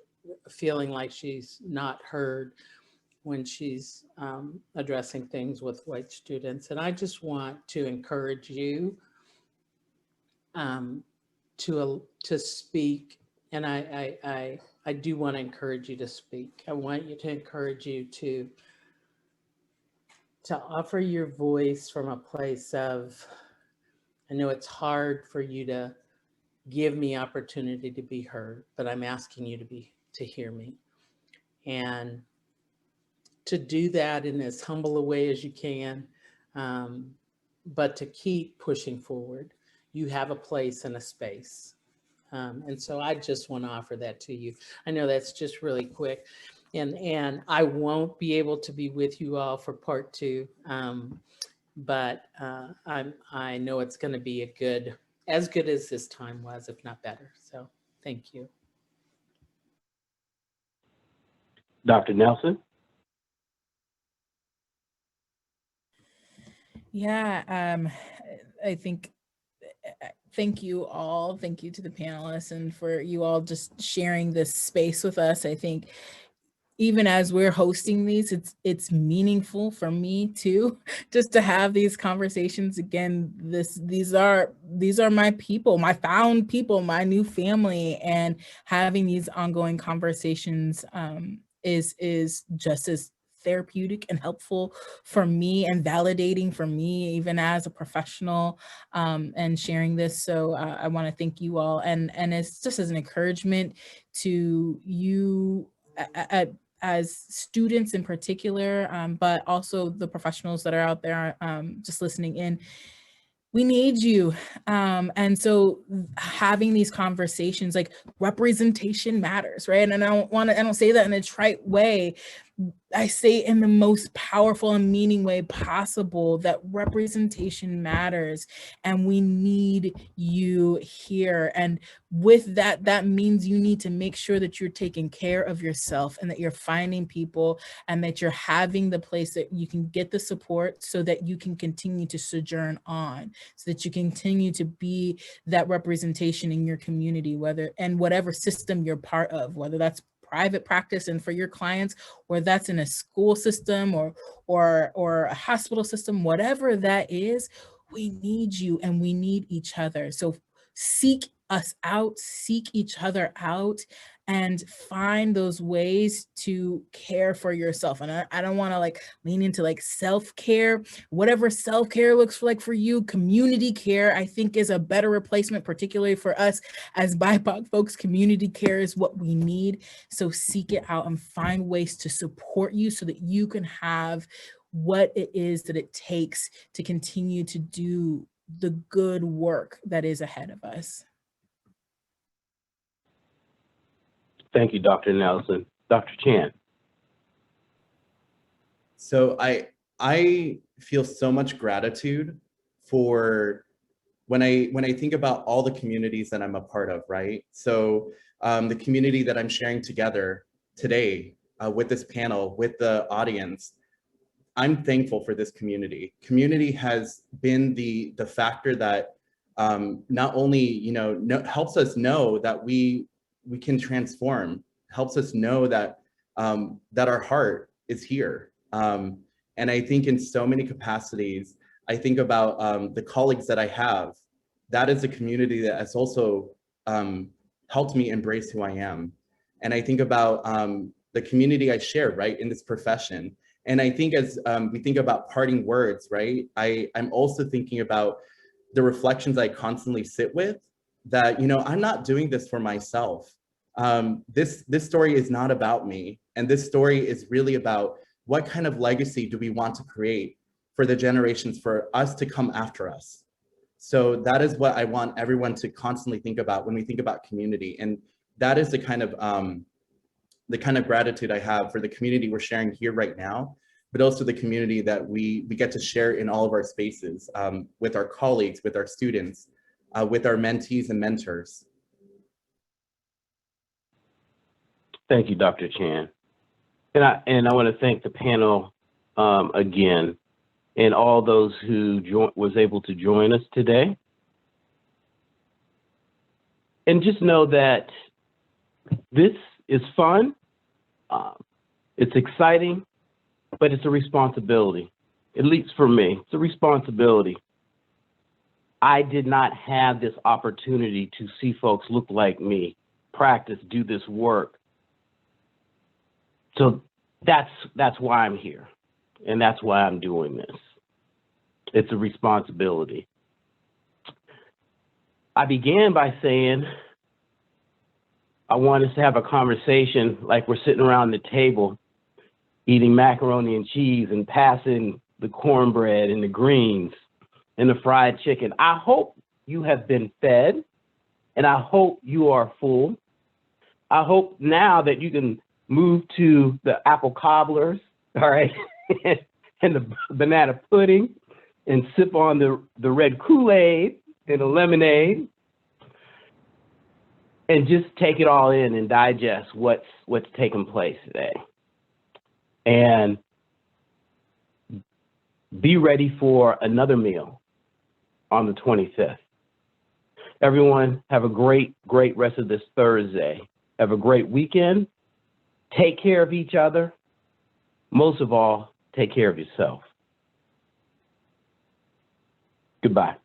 feeling like she's not heard when she's addressing things with white students. And I just want to encourage you to speak. And I do want to encourage you to speak. I want you to encourage you to offer your voice from a place of, I know it's hard for you to give me opportunity to be heard, but I'm asking you to hear me. And to do that in as humble a way as you can, but to keep pushing forward. You have a place and a space. And so I just want to offer that to you. I know that's just really quick. And I won't be able to be with you all for part 2, but I know it's going to be as good as this time was, if not better. So thank you. Dr. Nelson? Yeah, I think, thank you all. Thank you to the panelists and for you all just sharing this space with us. I think even as we're hosting these, it's meaningful for me too, just to have these conversations again. These are my people, my found people, my new family, and having these ongoing conversations is just as therapeutic and helpful for me and validating for me, even as a professional, and sharing this. So I want to thank you all, and it's just as an encouragement to you as students in particular, but also the professionals that are out there just listening in. We need you. And so having these conversations, like representation matters, right? And I don't say that in a trite way. I say in the most powerful and meaning way possible that representation matters and we need you here. And with that, that means you need to make sure that you're taking care of yourself and that you're finding people and that you're having the place that you can get the support so that you can continue to sojourn on, so that you continue to be that representation in your community, whatever system you're part of, whether that's private practice and for your clients, or that's in a school system or a hospital system, whatever that is, we need you and we need each other. So seek us out, seek each other out, and find those ways to care for yourself. And I don't want to lean into self-care, whatever self-care looks like for you. Community care, I think, is a better replacement, particularly for us as BIPOC folks. Community care is what we need. So seek it out and find ways to support you so that you can have what it is that it takes to continue to do the good work that is ahead of us. Thank you, Dr. Nelson. Dr. Chan. So I feel so much gratitude for when I think about all the communities that I'm a part of, right? So the community that I'm sharing together today with this panel, with the audience, I'm thankful for this community. Community has been the factor that not only helps us know that we can transform, helps us know that that our heart is here. And I think in so many capacities, I think about the colleagues that I have. That is a community that has also helped me embrace who I am. And I think about the community I share, right, in this profession. And I think as we think about parting words, right, I'm also thinking about the reflections I constantly sit with that, you know, I'm not doing this for myself. This story is not about me. And this story is really about what kind of legacy do we want to create for the generations for us to come after us. So that is what I want everyone to constantly think about when we think about community. And that is the kind of gratitude I have for the community we're sharing here right now, but also the community that we get to share in all of our spaces, with our colleagues, with our students, with our mentees and mentors. Thank you, Dr. Chan. And I want to thank the panel again, and all those who was able to join us today. And just know that this is fun, it's exciting, but it's a responsibility. At least for me, it's a responsibility. I did not have this opportunity to see folks look like me, practice, do this work. So that's why I'm here, and that's why I'm doing this. It's a responsibility. I began by saying I want us to have a conversation like we're sitting around the table eating macaroni and cheese and passing the cornbread and the greens and the fried chicken. I hope you have been fed, and I hope you are full. I hope now that you can move to the apple cobblers, all right, and the banana pudding, and sip on the red Kool-Aid and the lemonade, and just take it all in and digest what's taking place today. And be ready for another meal on the 25th. Everyone, have a great rest of this Thursday. Have a great weekend. Take care of each other. Most of all, take care of yourself. Goodbye.